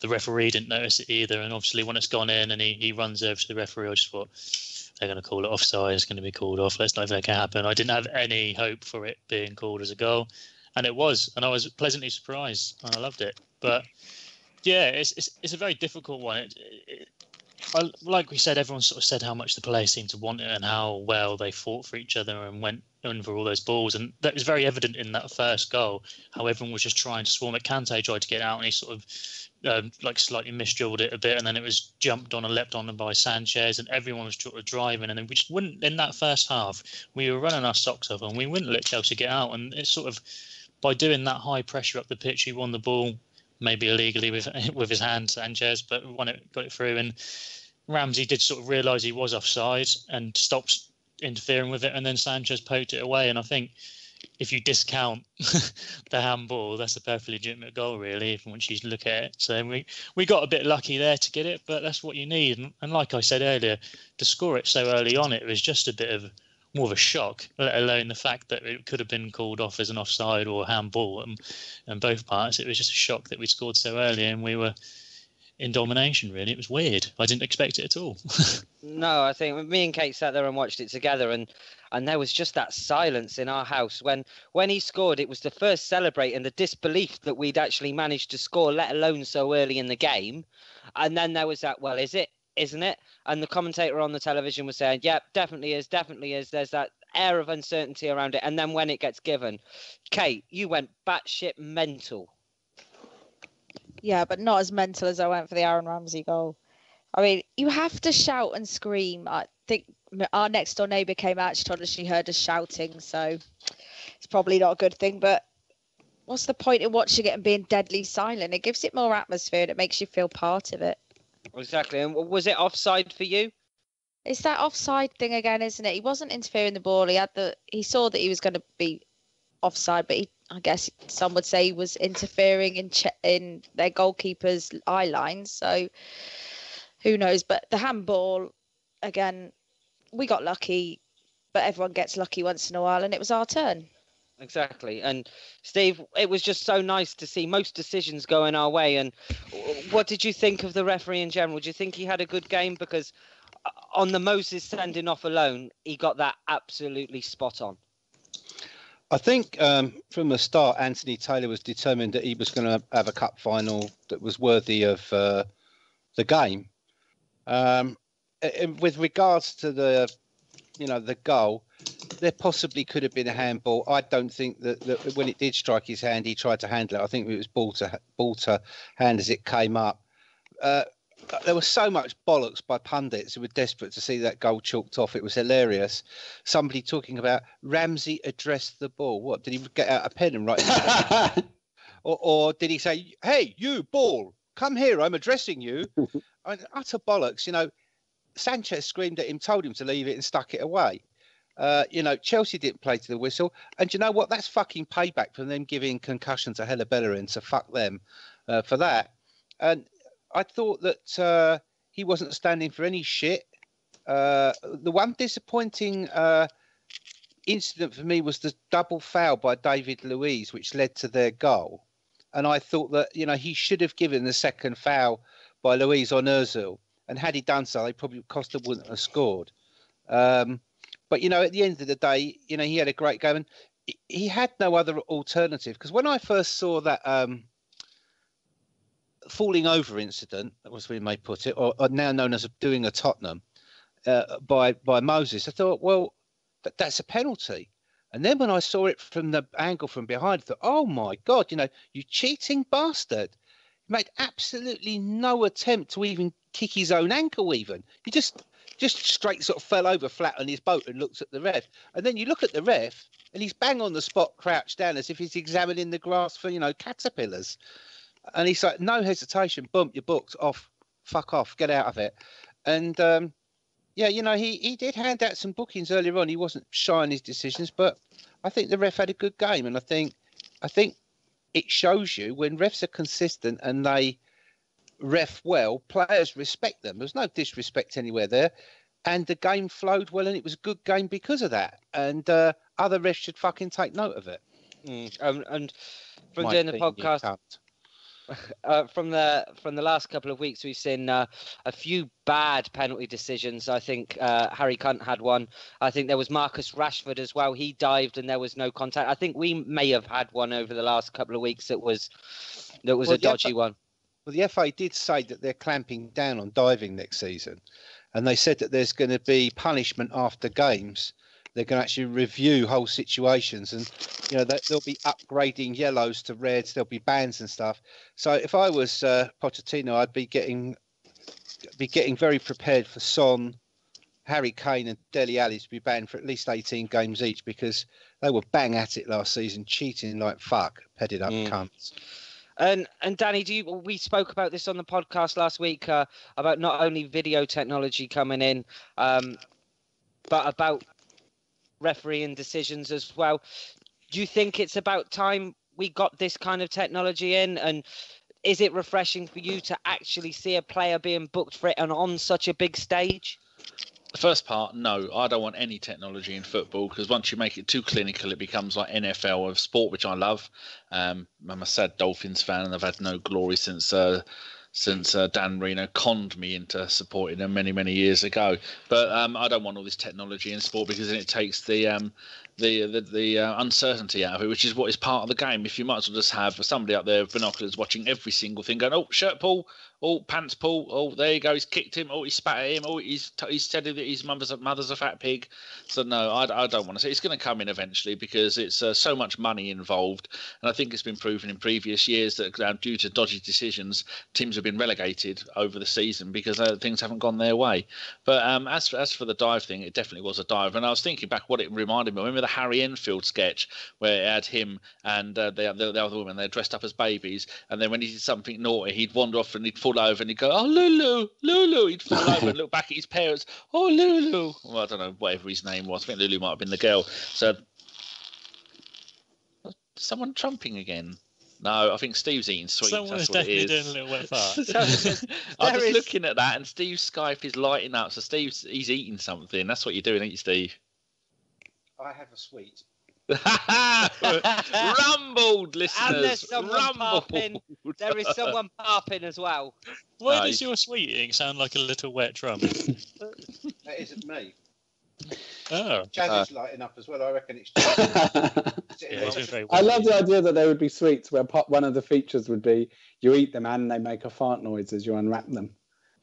S5: the referee didn't notice it either. And obviously, when it's gone in and he runs over to the referee, I just thought, they're going to call it offside. It's going to be called off. Let's not if that can happen. I didn't have any hope for it being called as a goal, and it was. And I was pleasantly surprised, and I loved it. But yeah, it's a very difficult one. Like we said, everyone sort of said how much the players seemed to want it and how well they fought for each other and went in for all those balls. And that was very evident in that first goal, how everyone was just trying to swarm it. Kante tried to get out and he sort of slightly misdrilled it a bit, and then it was jumped on and leapt on by Sanchez, and everyone was sort of driving. And then we just wouldn't, in that first half, we were running our socks off and we wouldn't let Chelsea get out. And it's sort of, by doing that high pressure up the pitch, he won the ball, maybe illegally with his hand, Sanchez, but got it through. And Ramsey did sort of realise he was offside and stopped interfering with it, and then Sanchez poked it away. And I think if you discount the handball, that's a perfectly legitimate goal, really, once you look at it. So we got a bit lucky there to get it, but that's what you need. And like I said earlier, to score it so early on, it was just a bit of more of a shock, let alone the fact that it could have been called off as an offside or handball and both parts. It was just a shock that we scored so early and we were in domination, really. It was weird. I didn't expect it at all.
S1: No, I think me and Kate sat there and watched it together, and there was just that silence in our house when he scored. It was the first celebrating the disbelief that we'd actually managed to score, let alone so early in the game. And then there was that, well, is it? Isn't it? And the commentator on the television was saying, yeah, definitely is. There's that air of uncertainty around it. And then when it gets given, Kate, you went batshit mental.
S4: Yeah, but not as mental as I went for the Aaron Ramsey goal. I mean, you have to shout and scream. I think our next door neighbour came out. She told us she heard us shouting, so it's probably not a good thing. But what's the point in watching it and being deadly silent? It gives it more atmosphere and it makes you feel part of it.
S1: Exactly. And was it offside for you?
S4: It's that offside thing again, isn't it? He wasn't interfering the ball. He saw that he was going to be offside, but I guess some would say he was interfering in their goalkeeper's eye line. So who knows? But the handball, again, we got lucky, but everyone gets lucky once in a while, and it was our turn.
S1: Exactly. And Steve, it was just so nice to see most decisions going our way. And what did you think of the referee in general? Do you think he had a good game? Because on the Moses sending off alone, he got that absolutely spot on.
S3: I think from the start, Anthony Taylor was determined that he was going to have a cup final that was worthy of the game. With regards to the goal, there possibly could have been a handball. I don't think that when it did strike his hand, he tried to handle it. I think it was ball to hand as it came up. There was so much bollocks by pundits who were desperate to see that goal chalked off. It was hilarious. Somebody talking about Ramsey addressed the ball. What, did he get out a pen and write it? or did he say, hey, you ball, come here, I'm addressing you? I mean, utter bollocks. Sanchez screamed at him, told him to leave it and stuck it away. Chelsea didn't play to the whistle. And you know what? That's fucking payback for them giving concussion to Hella Bellerin, so fuck them for that. And I thought that he wasn't standing for any shit. The one disappointing incident for me was the double foul by David Luiz, which led to their goal. And I thought that, he should have given the second foul by Luiz on Ozil. And had he done so, they probably Costa wouldn't have scored. But, at the end of the day, he had a great game. And he had no other alternative. Because when I first saw that falling over incident, that was we may put it, or now known as doing a Tottenham by Moses, I thought, well, that's a penalty. And then when I saw it from the angle from behind, I thought, oh my God, you cheating bastard. made absolutely no attempt to even kick his own ankle even. He just straight sort of fell over flat on his boat and looked at the ref. And then you look at the ref and he's bang on the spot, crouched down as if he's examining the grass for, caterpillars. And he's like, no hesitation, bump, you're booked, off, fuck off, get out of it. And, he did hand out some bookings earlier on. He wasn't shy on his decisions, but I think the ref had a good game. And I think it shows you when refs are consistent and they ref well, players respect them. There's no disrespect anywhere there. And the game flowed well, and it was a good game because of that. And other refs should fucking take note of it.
S1: And from doing the podcast, from the last couple of weeks, we've seen a few bad penalty decisions. I think Harry Cunt had one. I think there was Marcus Rashford as well. He dived and there was no contact. I think we may have had one over the last couple of weeks that was a dodgy one.
S3: Well, the FA did say that they're clamping down on diving next season. And they said that there's going to be punishment after games. They're going to actually review whole situations, and they'll be upgrading yellows to reds. There'll be bans and stuff. So if I was Pochettino, I'd be getting very prepared for Son, Harry Kane, and Dele Alli to be banned for at least 18 games each, because they were bang at it last season, cheating like fuck, headed up cunts.
S1: And Danny, we spoke about this on the podcast last week about not only video technology coming in, but about refereeing decisions as well. Do you think it's about time we got this kind of technology in? And is it refreshing for you to actually see a player being booked for it and on such a big stage?
S2: The first part, no, I don't want any technology in football, because once you make it too clinical, it becomes like NFL of sport, which I love. I'm a sad Dolphins fan, and I've had no glory since Dan Marino conned me into supporting them many, many years ago. But I don't want all this technology in sport, because then it takes the uncertainty out of it, which is what is part of the game. If you might as well just have somebody up there with binoculars watching every single thing, going, oh, shirt pull, oh, pants pull, oh, there you go, he's kicked him, oh, he spat at him, oh, he's said that his mother's a fat pig. So no, I don't want to say. It's going to come in eventually, because it's so much money involved, and I think it's been proven in previous years that due to dodgy decisions, teams have been relegated over the season because things haven't gone their way. But as for the dive thing, it definitely was a dive, and I was thinking back what it reminded me. Remember the Harry Enfield sketch where it had him and the other woman, they're dressed up as babies, and then when he did something naughty, he'd wander off and he'd fall over and he'd go, oh, Lulu. He'd fall over and look back at his parents, oh, Lulu. Well, I don't know, whatever his name was. I think Lulu might have been the girl. So, someone trumping again? No, I think Steve's eating sweets.
S5: Someone is
S2: what
S5: definitely
S2: it is.
S5: doing a little wet fart.
S2: I'm just looking at that, and Steve's Skype is lighting up. So he's eating something. That's what you're doing, ain't you, Steve?
S3: I have a sweet.
S2: Rumbled, listeners.
S1: And there's someone popping. There is someone popping as well.
S5: Why does your sweet eating sound like a little wet drum?
S3: That isn't me.
S5: Oh.
S3: Chaz is lighting up as well. I reckon it's
S6: I love the idea that there would be sweets where one of the features would be you eat them and they make a fart noise as you unwrap them.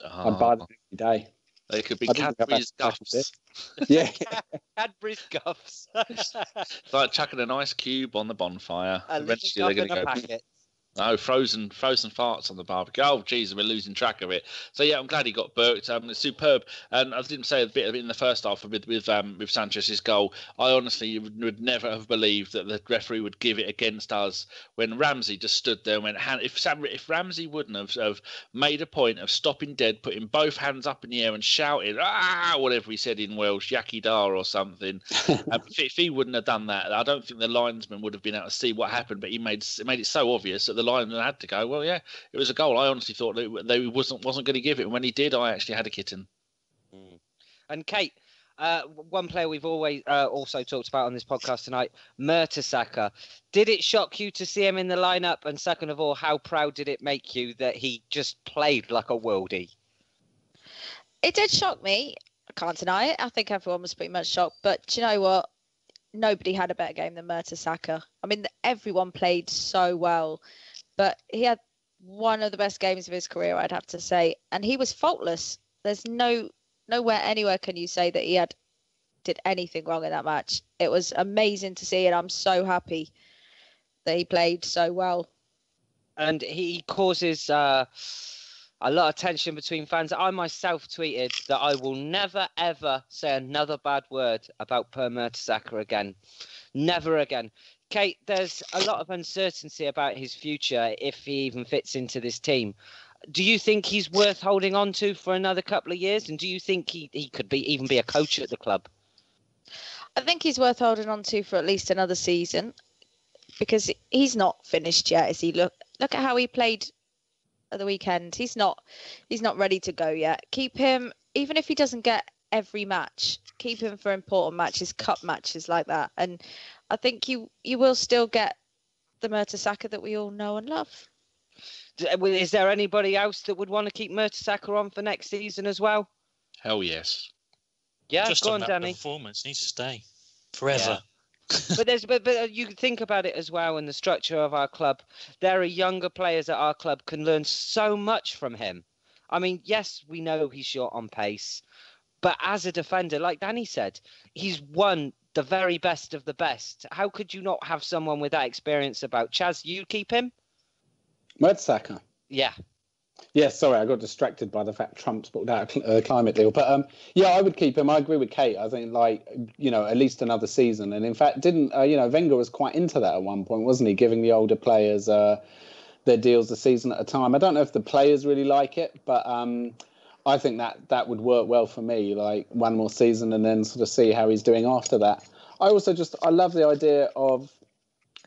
S6: I'd buy them every day.
S2: They could be Cadbury's Guffs.
S6: Yeah.
S1: Cadbury's Guffs.
S2: It's like chucking an ice cube on the bonfire. Eventually they're going to go.
S1: Packet.
S2: No, frozen farts on the barbecue. Oh, Jesus, we're losing track of it. So yeah, I'm glad he got burked. It's superb. And I didn't say a bit of it in the first half with Sanchez's goal. I honestly would never have believed that the referee would give it against us when Ramsey just stood there and went. If Ramsey wouldn't have made a point of stopping dead, putting both hands up in the air and shouting whatever he said in Welsh, Yaki Dar or something. If he wouldn't have done that, I don't think the linesman would have been able to see what happened. But he made it so obvious that the linesman had to go. Well, yeah, it was a goal. I honestly thought that they wasn't going to give it, and when he did, I actually had a kitten.
S1: And Kate, one player we've always also talked about on this podcast tonight, Mertesacker. Did it shock you to see him in the lineup? And second of all, how proud did it make you that he just played like a worldie?
S4: It did shock me. I can't deny it. I think everyone was pretty much shocked. But do you know what? Nobody had a better game than Mertesacker. I mean, everyone played so well. But he had one of the best games of his career, I'd have to say. And he was faultless. There's nowhere, anywhere can you say that he did anything wrong in that match. It was amazing to see, and I'm so happy that he played so well.
S1: and he causes a lot of tension between fans. I myself tweeted that I will never, ever say another bad word about Per Mertesacker again. Never again. Kate, there's a lot of uncertainty about his future if he even fits into this team. Do you think he's worth holding on to for another couple of years? And do you think he could even be a coach at the club?
S4: I think he's worth holding on to for at least another season, because he's not finished yet, is he? Look at how he played at the weekend. He's not ready to go yet. Keep him, even if he doesn't get every match, keep him for important matches, cup matches like that. And I think you will still get the Mertesacker that we all know and love.
S1: Is there anybody else that would want to keep Mertesacker on for next season as well?
S2: Hell yes.
S1: Yeah,
S5: just
S1: go
S5: on
S1: on,
S5: that
S1: Danny.
S5: Performance needs to stay forever.
S1: Yeah. but you think about it as well in the structure of our club. There are younger players at our club can learn so much from him. I mean, yes, we know he's short on pace, but as a defender, like Danny said, he's won the very best of the best. How could you not have someone with that experience about? Chaz, you keep him?
S6: Mertesacker.
S1: Yeah.
S6: Yeah, sorry, I got distracted by the fact Trump's pulled out a climate deal. But yeah, I would keep him. I agree with Kate. I think, at least another season. And in fact, Wenger was quite into that at one point, wasn't he? Giving the older players their deals a season at a time. I don't know if the players really like it, but I think that would work well for me. Like one more season and then sort of see how he's doing after that. I love the idea of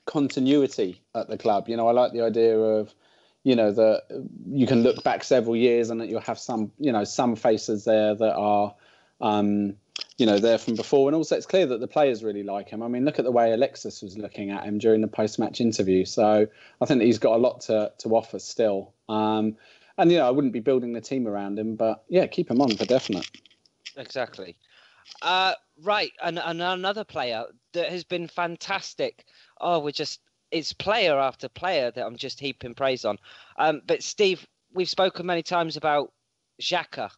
S6: continuity at the club. I like the idea of, that you can look back several years and that you'll have some faces there that are, there from before. And also it's clear that the players really like him. I mean, look at the way Alexis was looking at him during the post-match interview. So I think that he's got a lot to offer still. And, I wouldn't be building the team around him, but yeah, keep him on for definite.
S1: Exactly. Right. And another player that has been fantastic. It's player after player that I'm just heaping praise on. But Steve, we've spoken many times about Xhaka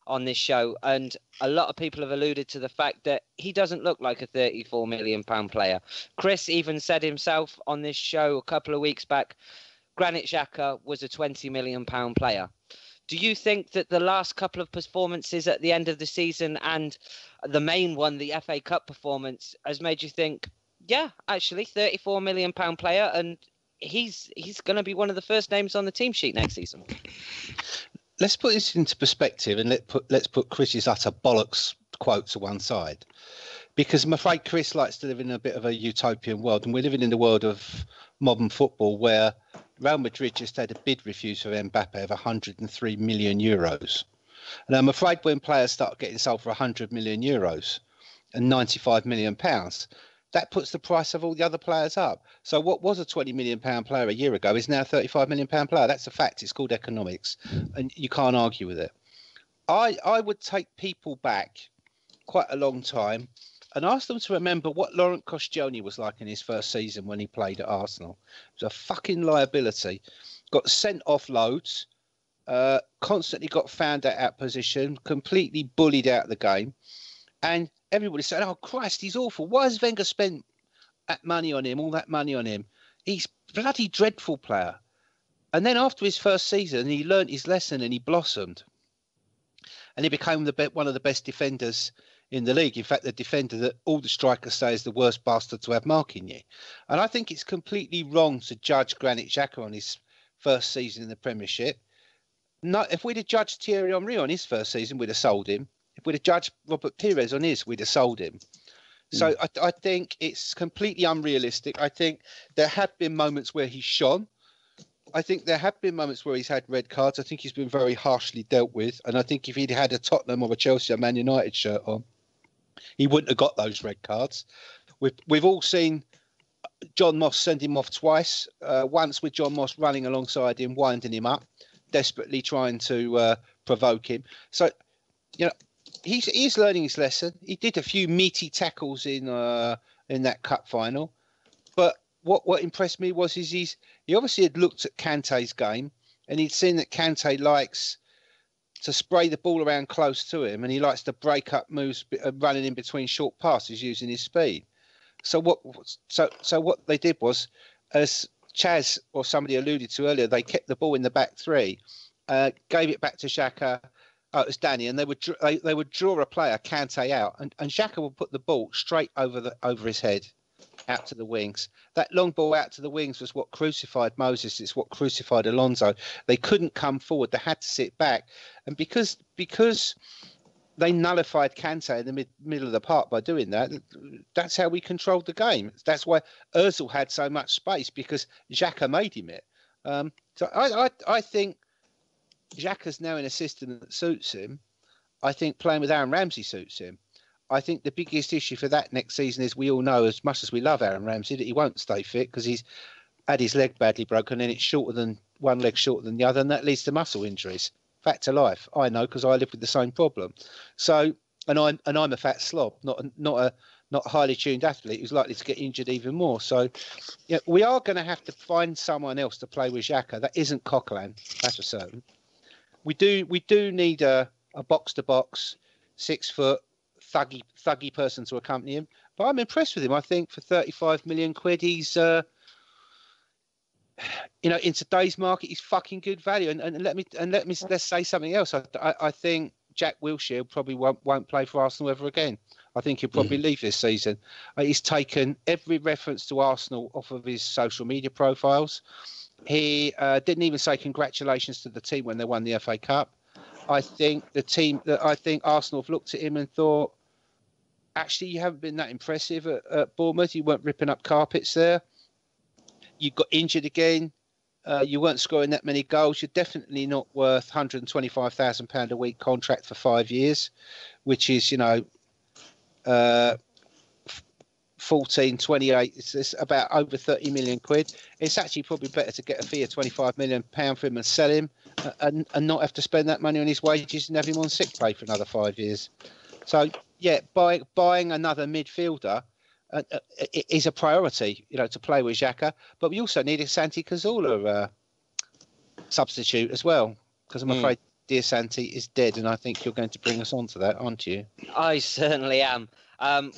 S1: on this show, and a lot of people have alluded to the fact that he doesn't look like a £34 million player. Chris even said himself on this show a couple of weeks back, Granit Xhaka was a £20 million player. Do you think that the last couple of performances at the end of the season and the main one, the FA Cup performance, has made you think, yeah, actually, £34 million player, and he's going to be one of the first names on the team sheet next season?
S3: Let's put this into perspective and let's put Chris's utter bollocks quote to one side, because I'm afraid Chris likes to live in a bit of a utopian world, and we're living in the world of modern football where Real Madrid just had a bid refused for Mbappe of €103 million. And I'm afraid when players start getting sold for €100 million and £95 million, that puts the price of all the other players up. So what was a £20 million player a year ago is now a £35 million player. That's a fact. It's called economics, and you can't argue with it. I would take people back quite a long time and ask them to remember what Laurent Koscielny was like in his first season when he played at Arsenal. It was a fucking liability. Got sent off loads, constantly got found out position, completely bullied out of the game, and everybody said, "Oh Christ, he's awful. Why has Wenger spent that money on him? All that money on him? He's a bloody dreadful player." And then after his first season, he learnt his lesson and he blossomed, and he became one of the best defenders in the league. In fact, the defender that all the strikers say is the worst bastard to have marking you. And I think it's completely wrong to judge Granit Xhaka on his first season in the Premiership. No, if we'd have judged Thierry Henry on his first season, we'd have sold him. If we'd have judged Robert Pires on his, we'd have sold him. So I think it's completely unrealistic. I think there have been moments where he's shone. I think there have been moments where he's had red cards. I think he's been very harshly dealt with. And I think if he'd had a Tottenham or a Chelsea or Man United shirt on, he wouldn't have got those red cards. We've all seen John Moss send him off twice. Once with John Moss running alongside him, winding him up, desperately trying to provoke him. So, he's learning his lesson. He did a few meaty tackles in that cup final. But what impressed me was he obviously had looked at Kante's game and he'd seen that Kante likes to spray the ball around close to him, and he likes to break up moves running in between short passes using his speed. So what they did was, as Chaz or somebody alluded to earlier, they kept the ball in the back three, gave it back to Xhaka. Oh, it was Danny, and they would draw a player, Kante, out, and Xhaka would put the ball straight over his head, out to the wings. That long ball out to the wings was what crucified Moses. It's what crucified Alonso. They couldn't come forward. They had to sit back, and because they nullified Kante in the middle of the park by doing that, that's how we controlled the game. That's why Ozil had so much space, because Xhaka made him it. So I think Xhaka's now in a system that suits him. I think playing with Aaron Ramsey suits him. I think the biggest issue for that next season is, we all know, as much as we love Aaron Ramsey, that he won't stay fit because he's had his leg badly broken and it's one leg shorter than the other, and that leads to muscle injuries. Fact of life. I know, because I live with the same problem. So, and I'm a fat slob, not a highly tuned athlete who's likely to get injured even more. So, yeah, we are going to have to find someone else to play with Xhaka. That isn't Coquelin, that's for certain. We do need a box-to-box, 6 foot, thuggy person to accompany him. But I'm impressed with him. I think for 35 million quid, he's, in today's market, he's fucking good value. And let's say something else. I think Jack Wilshere probably won't play for Arsenal ever again. I think he'll probably leave this season. He's taken every reference to Arsenal off of his social media profiles. He didn't even say congratulations to the team when they won the FA Cup. I think Arsenal have looked at him and thought, actually, you haven't been that impressive at Bournemouth. You weren't ripping up carpets there. You got injured again. You weren't scoring that many goals. You're definitely not worth £125,000 a week contract for 5 years, which is, 14, 28, it's about over 30 million quid. It's actually probably better to get a fee of £25 million for him and sell him and not have to spend that money on his wages and have him on sick pay for another 5 years. So, yeah, buying another midfielder is a priority, to play with Xhaka. But we also need a Santi Cazorla substitute as well, because I'm afraid Dear Santi is dead, and I think you're going to bring us on to that, aren't you?
S1: I certainly am.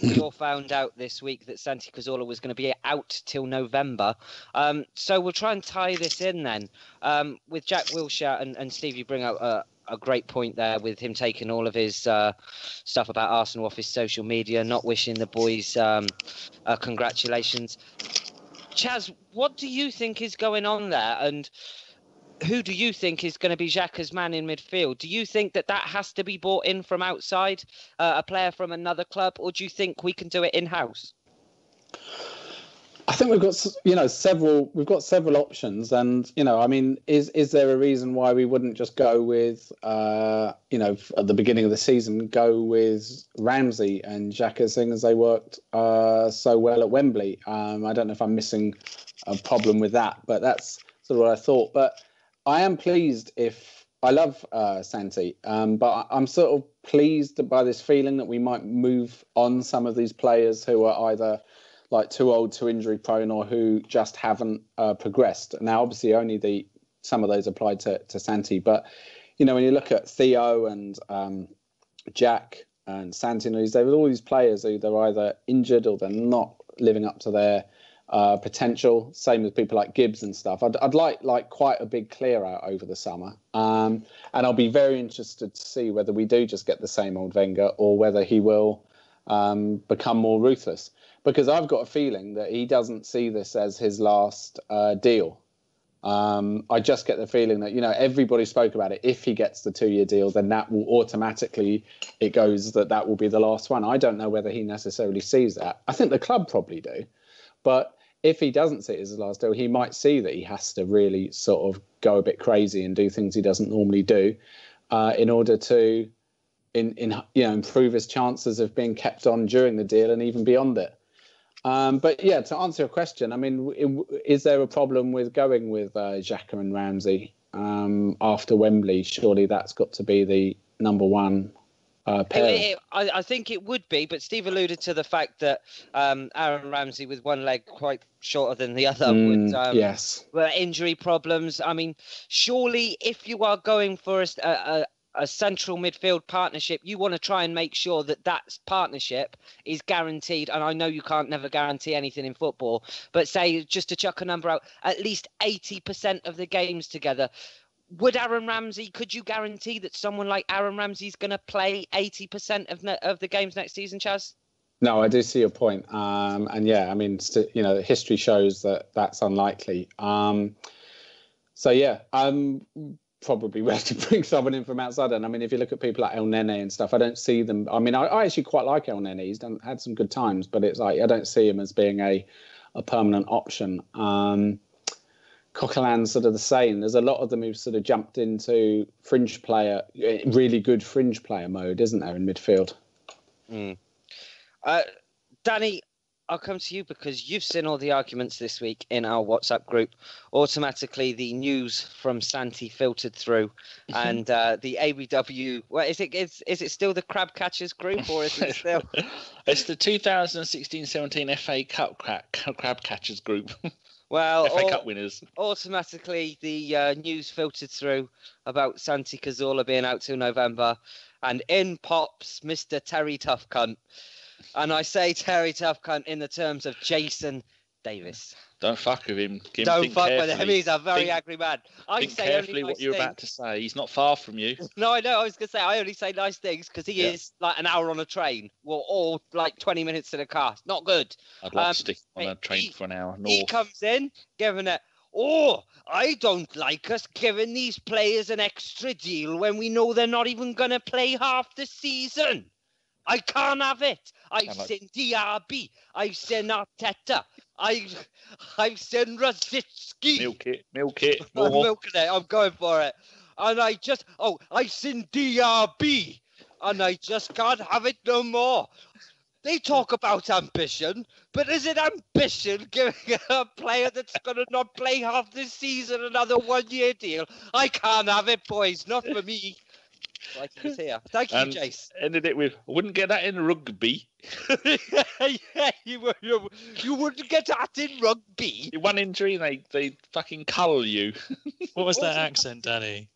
S1: We all found out this week that Santi Cazorla was going to be out till November. So we'll try and tie this in then. With Jack Wilshere and Steve, you bring out a great point there with him taking all of his stuff about Arsenal off his social media, not wishing the boys congratulations. Chaz, what do you think is going on there? And who do you think is going to be Xhaka's man in midfield? Do you think that has to be brought in from outside, a player from another club, or do you think we can do it in-house?
S6: I think we've got, several options, and is there a reason why we wouldn't just go with, at the beginning of the season, go with Ramsey and Xhaka, seeing as they worked so well at Wembley? I don't know if I'm missing a problem with that, but that's sort of what I thought. But I am pleased I love Santi, but I'm sort of pleased by this feeling that we might move on some of these players who are either like too old, too injury prone, or who just haven't progressed. Now, obviously, some of those applied to Santi, but when you look at Theo and Jack and Santi, there were all these players who they're either injured or they're not living up to their potential. Same with people like Gibbs and stuff. I'd like quite a big clear out over the summer, and I'll be very interested to see whether we do just get the same old Wenger or whether he will become more ruthless, because I've got a feeling that he doesn't see this as his last deal. I just get the feeling that everybody spoke about it. If he gets the 2-year deal, then that will automatically, it goes that will be the last one. I don't know whether he necessarily sees that. I think the club probably do, but if he doesn't see it as his last deal, he might see that he has to really sort of go a bit crazy and do things he doesn't normally do in order to improve his chances of being kept on during the deal and even beyond it. But yeah, to answer your question, is there a problem with going with Xhaka and Ramsey after Wembley? Surely that's got to be the number one pair.
S1: I think it would be, but Steve alluded to the fact that Aaron Ramsey with one leg quite shorter than the other
S6: yes,
S1: injury problems. Surely if you are going for a central midfield partnership, you want to try and make sure that that partnership is guaranteed. And I know you can't never guarantee anything in football, but say, just to chuck a number out, at least 80% of the games together. Could you guarantee that someone like Aaron Ramsey is going to play 80% of the games next season, Chaz?
S6: No, I do see your point. And yeah, I mean, history shows that that's unlikely. So yeah, probably we have to bring someone in from outside. And I mean, if you look at people like El Nene and stuff, I don't see them. I mean, I actually quite like El Nene. He's had some good times, but it's like I don't see him as being a permanent option. Coquelin's sort of the same. There's a lot of them who've sort of jumped into really good fringe player mode, isn't there, in midfield?
S1: Danny, I'll come to you because you've seen all the arguments this week in our WhatsApp group. Automatically, the news from Santi filtered through, and the ABW. Well, is it still the Crab Catchers group, or is it still?
S2: It's the 2016-17 FA Cup Crab Catchers group.
S1: Well,
S2: FA Cup winners.
S1: Automatically, the news filtered through about Santi Cazorla being out till November, and in pops Mr. Terry Toughcunt. And I say Terry Toughcunt in the terms of Jason Davis.
S2: Don't fuck with him.
S1: Don't fuck with him. He's a very angry man.
S2: Think carefully what you're about to say. He's not far from you.
S1: No, I know. I was going to say, I only say nice things because he is like an hour on a train or like 20 minutes in a car. Not good.
S2: I'd like to stick on a train for an hour.
S1: He comes in giving it, I don't like us giving these players an extra deal when we know they're not even going to play half the season. I can't have it. I've seen DRB. I've seen Arteta. I've seen Rosicki.
S2: Milk it.
S1: I'm milking it. I'm going for it. And I've seen DRB. And I just can't have it no more. They talk about ambition, but is it ambition giving a player that's going to not play half this season another 1-year deal? I can't have it, boys. Not for me. Like he was here. Thank you, Jace.
S2: Ended it with, I wouldn't get that in rugby.
S1: Yeah, you wouldn't get that in rugby.
S2: One injury and they fucking cull you.
S5: What was that accent, Danny?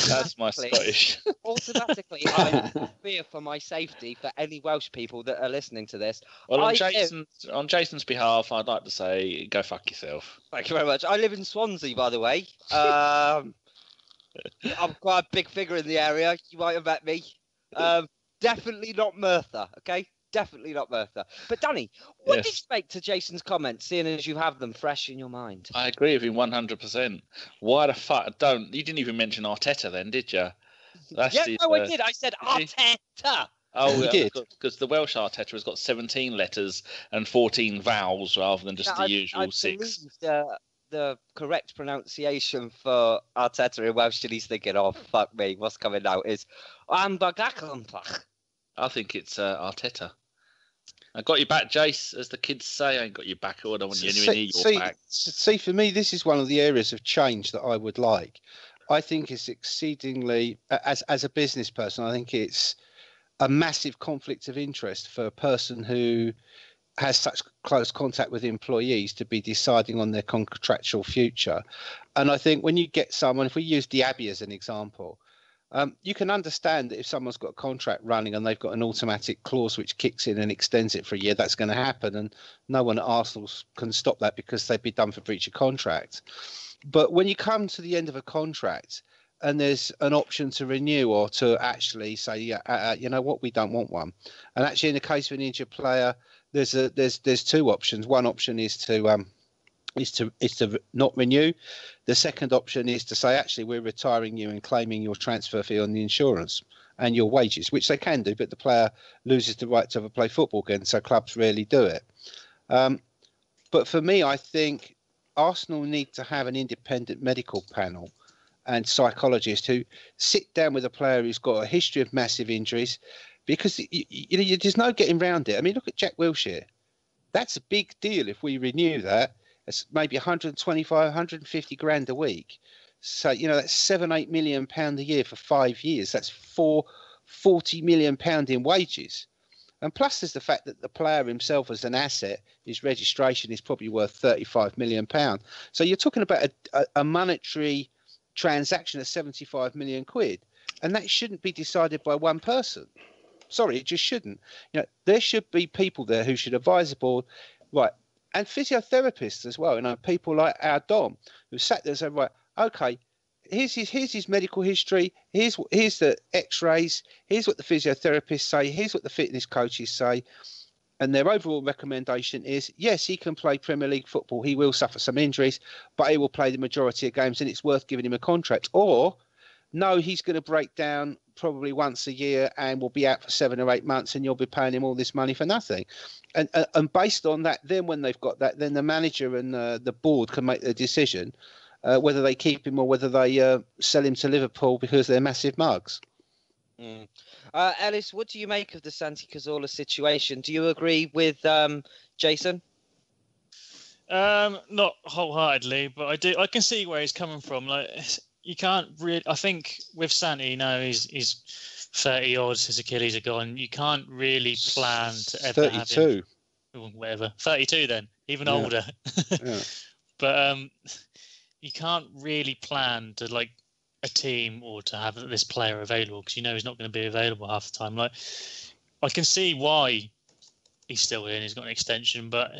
S2: That's my Scottish.
S1: Automatically, I fear for my safety for any Welsh people that are listening to this.
S2: Well, on Jason's behalf, I'd like to say, go fuck yourself.
S1: Thank you very much. I live in Swansea, by the way. I'm quite a big figure in the area. You might have met me. Definitely not Merthyr, okay? Definitely not Merthyr. But Danny, what did you make to Jason's comments, seeing as you have them fresh in your mind?
S2: I agree with him 100%. Why the fuck you didn't even mention Arteta then, did you?
S1: I did. I said Arteta.
S2: Oh, you did? Because the Welsh Arteta has got 17 letters and 14 vowels rather than just the usual 6.
S1: The correct pronunciation for Arteta in Welsh, and he's thinking, oh, fuck me, what's coming out is Ambagaclanplach.
S2: I think it's Arteta. I got your back, Jace, as the kids say. I ain't got your back, or I don't want you anywhere near your back.
S3: See, for me, this is one of the areas of change that I would like. I think it's exceedingly, as a business person, I think it's a massive conflict of interest for a person who has such close contact with employees to be deciding on their contractual future. And I think when you get someone, if we use Diaby as an example, you can understand that if someone's got a contract running and they've got an automatic clause which kicks in and extends it for a year, that's going to happen. And no one at Arsenal can stop that because they'd be done for breach of contract. But when you come to the end of a contract and there's an option to renew or to actually say, you know what, we don't want one. And actually, in the case of an injured player, there's two options. One option is to not renew. The second option is to say, actually, we're retiring you and claiming your transfer fee on the insurance and your wages, which they can do, but the player loses the right to ever play football again. So clubs rarely do it. But for me, I think Arsenal need to have an independent medical panel and psychologist who sit down with a player who's got a history of massive injuries, because there's no getting around it. I mean, look at Jack Wilshere. That's a big deal if we renew that. It's maybe 125, 150 grand a week. So, that's £7-8 million a year for 5 years. That's £40 million in wages. And plus there's the fact that the player himself as an asset, his registration is probably worth £35 million. So you're talking about a monetary transaction of 75 million quid. and that shouldn't be decided by one person. Sorry, it just shouldn't. There should be people there who should advise the board, right, and physiotherapists as well. People like our Dom who sat there and said, right, okay, here's his medical history. Here's the X-rays. Here's what the physiotherapists say. Here's what the fitness coaches say. And their overall recommendation is, yes, he can play Premier League football. He will suffer some injuries, but he will play the majority of games, and it's worth giving him a contract. Or, no, he's going to break down probably once a year and will be out for 7 or 8 months, and you'll be paying him all this money for nothing. And based on that, then when they've got that, then the manager and the board can make the decision whether they keep him or whether they sell him to Liverpool because they're massive mugs.
S1: Mm. Ellis, what do you make of the Santi Cazorla situation? Do you agree with Jason?
S5: Not wholeheartedly, but I do. I can see where he's coming from. Like, you can't really. I think with Santi, he's 30 odd. His Achilles are gone. You can't really plan to ever
S3: 32.
S5: have him. Whatever, 32 then, even older.
S3: Yeah.
S5: But you can't really plan to like a team or to have this player available because he's not going to be available half the time. Like, I can see why he's still here and he's got an extension, but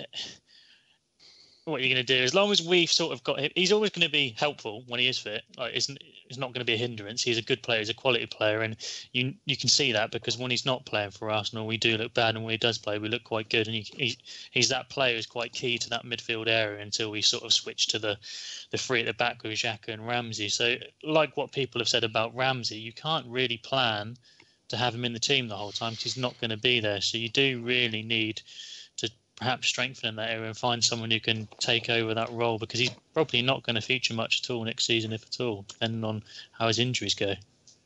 S5: what are you going to do? As long as we've sort of got him, he's always going to be helpful when he is fit. Like, it's not going to be a hindrance. He's a good player. He's a quality player, and you can see that because when he's not playing for Arsenal, we do look bad, and when he does play, we look quite good. And he's that player who's quite key to that midfield area until we sort of switch to the three at the back with Xhaka and Ramsey. So, like what people have said about Ramsey, you can't really plan to have him in the team the whole time because he's not going to be there. So you do really need to perhaps strengthen in that area and find someone who can take over that role because he's probably not going to feature much at all next season, if at all, depending on how his injuries go.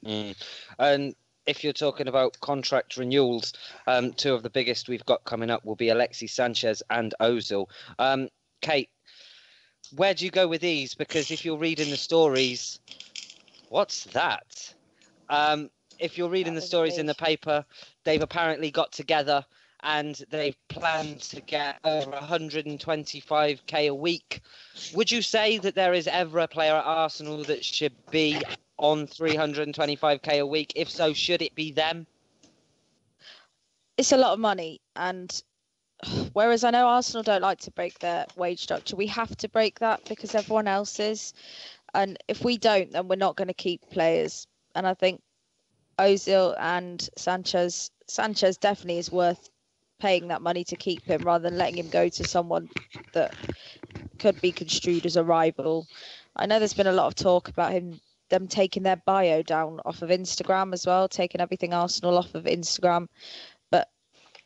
S1: Mm. And if you're talking about contract renewals, two of the biggest we've got coming up will be Alexis Sanchez and Ozil. Kate, where do you go with these? Because if you're reading the stories, what's that? If you're reading the stories in the paper, they've apparently got together and they've planned to get over 125k a week. Would you say that there is ever a player at Arsenal that should be on 325k a week? If so, should it be them?
S4: It's a lot of money, and whereas I know Arsenal don't like to break their wage structure, we have to break that because everyone else is. And if we don't, then we're not going to keep players. And I think Ozil and Sanchez definitely is worth paying that money to keep him rather than letting him go to someone that could be construed as a rival. I know there's been a lot of talk about them taking their bio down off of Instagram as well, taking everything Arsenal off of Instagram. But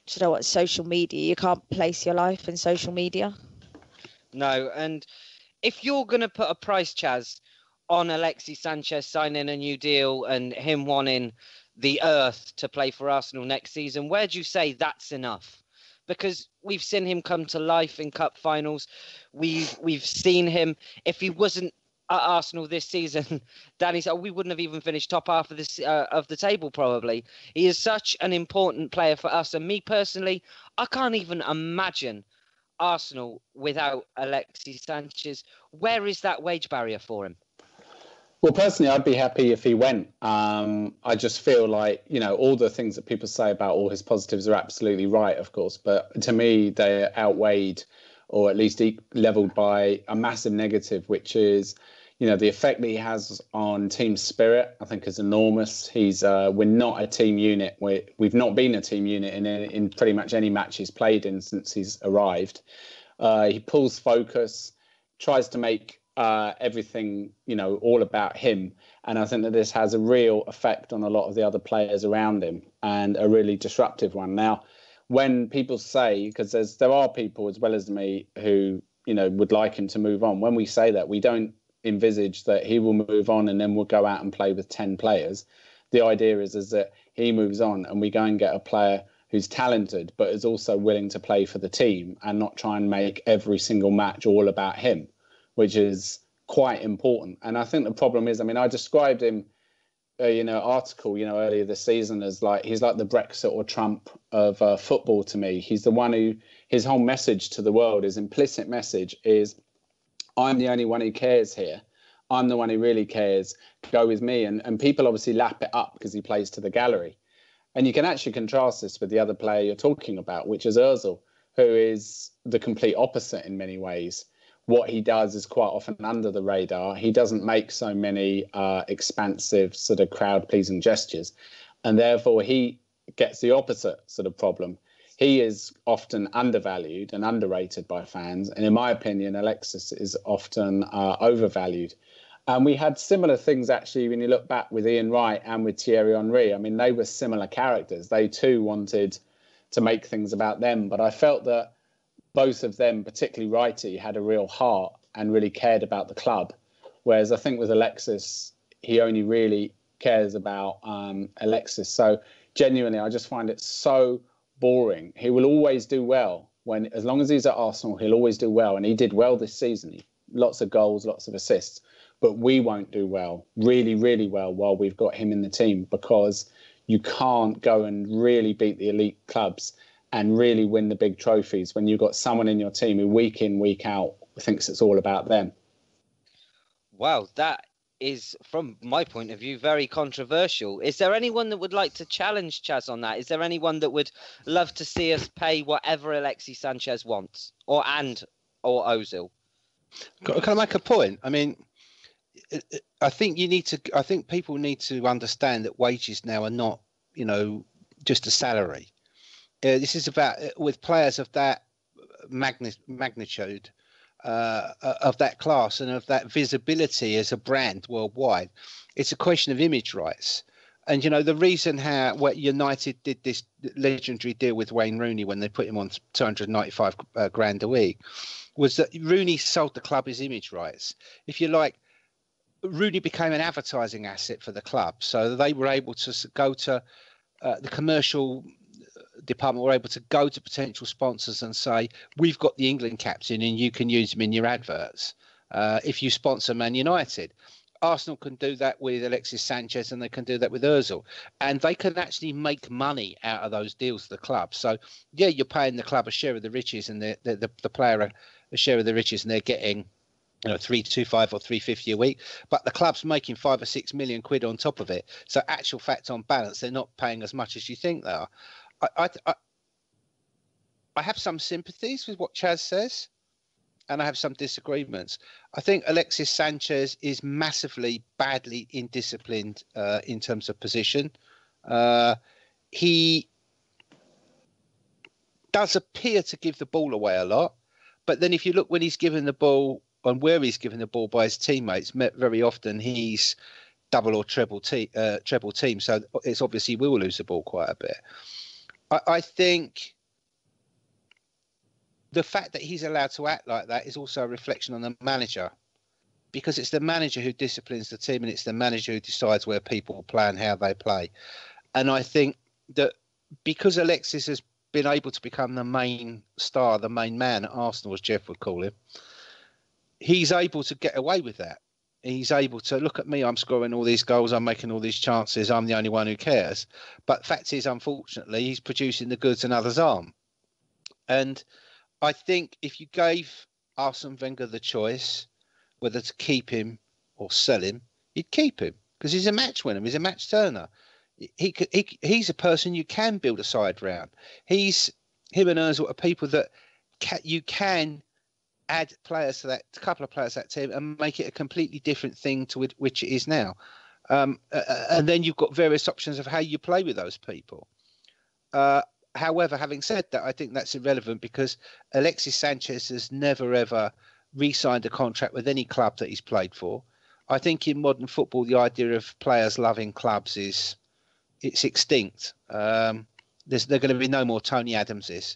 S4: do you know what? Social media, you can't place your life in social media.
S1: No, and if you're going to put a price, Chaz, on Alexis Sanchez signing a new deal and him wanting the earth to play for Arsenal next season, where do you say that's enough? Because we've seen him come to life in cup finals. We've seen him. If he wasn't at Arsenal this season, Danny said we wouldn't have even finished top half of this of the table probably. He is such an important player for us, and me personally, I can't even imagine Arsenal without Alexis Sanchez. Where is that wage barrier for him?
S6: Well, personally, I'd be happy if he went. I just feel like, all the things that people say about all his positives are absolutely right, of course. But to me, they're outweighed or at least leveled by a massive negative, which is, the effect that he has on team spirit, I think is enormous. We're not a team unit. We've not been a team unit in pretty much any match he's played in since he's arrived. He pulls focus, tries to make everything, all about him. And I think that this has a real effect on a lot of the other players around him and a really disruptive one. Now, when people say, because there are people as well as me who, would like him to move on. When we say that, we don't envisage that he will move on and then we'll go out and play with 10 players. The idea is that he moves on and we go and get a player who's talented, but is also willing to play for the team and not try and make every single match all about him, which is quite important. And I think the problem is, I described him, article, earlier this season as he's like the Brexit or Trump of football to me. He's the one who, his whole message to the world, his implicit message is, I'm the only one who cares here. I'm the one who really cares. Go with me. And people obviously lap it up because he plays to the gallery. And you can actually contrast this with the other player you're talking about, which is Ozil, who is the complete opposite in many ways. What he does is quite often under the radar. He doesn't make so many expansive sort of crowd-pleasing gestures. And therefore, he gets the opposite sort of problem. He is often undervalued and underrated by fans. And in my opinion, Alexis is often overvalued. And we had similar things, actually, when you look back with Ian Wright and with Thierry Henry. I mean, they were similar characters. They too wanted to make things about them. But I felt that both of them, particularly Wrighty, had a real heart and really cared about the club. Whereas I think with Alexis, he only really cares about Alexis. So genuinely, I just find it so boring. He will always do well. As long as he's at Arsenal, he'll always do well. And he did well this season. Lots of goals, lots of assists. But we won't do well, really, really well, while we've got him in the team, because you can't go and really beat the elite clubs and really win the big trophies when you've got someone in your team who week in, week out thinks it's all about them.
S1: Wow, that is, from my point of view, very controversial. Is there anyone that would like to challenge Chaz on that? Is there anyone that would love to see us pay whatever Alexis Sanchez wants, or Ozil?
S3: Can I make a point? I mean, I think people need to understand that wages now are not, just a salary. This is about, with players of that magnitude, of that class and of that visibility as a brand worldwide, it's a question of image rights. And, the reason what United did this legendary deal with Wayne Rooney when they put him on 295 grand a week was that Rooney sold the club his image rights. If you like, Rooney became an advertising asset for the club. So they were able to go to the commercial department, were able to go to potential sponsors and say, we've got the England captain and you can use him in your adverts if you sponsor Man United. Arsenal can do that with Alexis Sanchez and they can do that with Ozil. And they can actually make money out of those deals to the club. So, yeah, you're paying the club a share of the riches and the player a share of the riches, and they're getting 325 or 350 a week, but the club's making 5 or 6 million quid on top of it. So actual fact, on balance, they're not paying as much as you think they are. I have some sympathies with what Chaz says, and I have some disagreements. I think Alexis Sanchez is massively badly indisciplined in terms of position. He does appear to give the ball away a lot, but then if you look when he's given the ball and where he's given the ball by his teammates, very often he's double or treble team. So it's obviously we will lose the ball quite a bit. I think the fact that he's allowed to act like that is also a reflection on the manager, because it's the manager who disciplines the team and it's the manager who decides where people play and how they play. And I think that because Alexis has been able to become the main star, the main man at Arsenal, as Jeff would call him, he's able to get away with that. He's able to look at me, I'm scoring all these goals, I'm making all these chances, I'm the only one who cares. But the fact is, unfortunately, he's producing the goods and others aren't. And I think if you gave Arsene Wenger the choice whether to keep him or sell him, he'd keep him because he's a match winner, he's a match turner. He's a person you can build a side round. Him and Ozil are people that you can add players to that, a couple of players to that team, and make it a completely different thing to which it is now. And then you've got various options of how you play with those people. However, having said that, I think that's irrelevant because Alexis Sanchez has never, ever re-signed a contract with any club that he's played for. I think in modern football, the idea of players loving clubs it's extinct. There are going to be no more Tony Adamses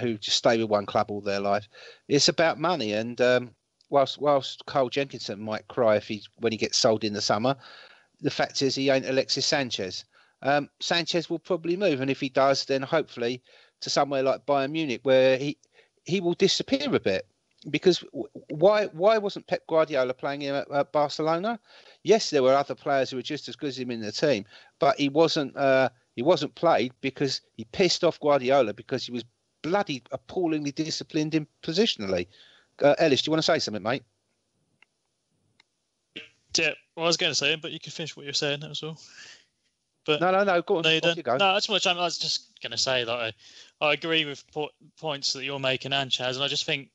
S3: who just stay with one club all their life. It's about money. And whilst Carl Jenkinson might cry when he gets sold in the summer, the fact is he ain't Alexis Sanchez. Sanchez will probably move. And if he does, then hopefully to somewhere like Bayern Munich, where he will disappear a bit. Because why wasn't Pep Guardiola playing him at Barcelona? Yes, there were other players who were just as good as him in the team, but he wasn't played because he pissed off Guardiola because he was bloody appallingly disciplined in positionally. Ellis, do you want to say something, mate?
S5: Yeah, well, I was going to say it, but you can finish what you're saying. That was all. But
S3: No, go on.
S5: No, you
S3: Off
S5: don't.
S3: you go.
S5: No, that's much. I was just going to say that I agree with points that you're making and Chaz, and I just think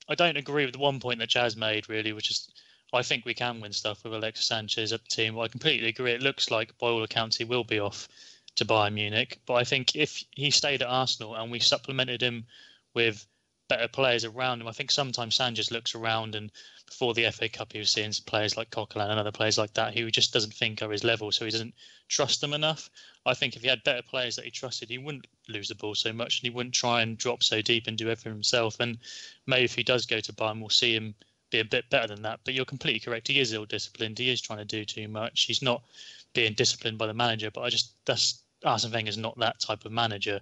S5: I don't agree with the one point that Chaz made really, which is I think we can win stuff with Alexis Sanchez at the team. I completely agree. It looks like by all accounts he will be off to Bayern Munich, but I think if he stayed at Arsenal and we supplemented him with better players around him, I think sometimes Sanchez looks around and before the FA Cup he was seeing players like Coquelin and other players like that who he just doesn't think are his level, so he doesn't trust them enough. I think if he had better players that he trusted, he wouldn't lose the ball so much and he wouldn't try and drop so deep and do everything himself. And maybe if he does go to Bayern, we'll see him be a bit better than that. But you're completely correct. He is ill-disciplined. He is trying to do too much. He's not being disciplined by the manager. But Arsene Wenger's not that type of manager.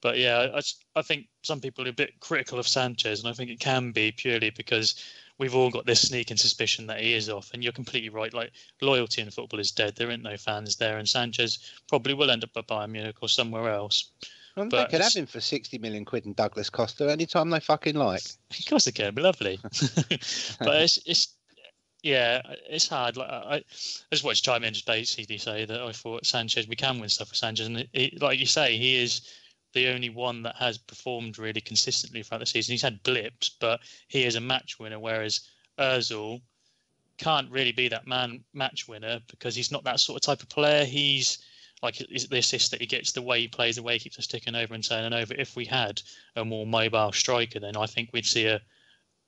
S5: But yeah, I think some people are a bit critical of Sanchez, and I think it can be purely because we've all got this sneaking suspicion that he is off. And you're completely right. Like, loyalty in football is dead. There ain't no fans there, and Sanchez probably will end up at Bayern Munich or somewhere else.
S3: Well, they could have him for 60 million quid and Douglas Costa anytime they fucking like.
S5: Of course they can. It'd be lovely. But it's hard. Like I just wanted to chime in and just basically say that I thought Sanchez, we can win stuff with Sanchez, and like you say, he is the only one that has performed really consistently throughout the season. He's had blips, but he is a match winner, whereas Ozil can't really be that match winner because he's not that sort of type of player. He's like the assist that he gets, the way he plays, the way he keeps us ticking over and turning over. If we had a more mobile striker, then I think we'd see a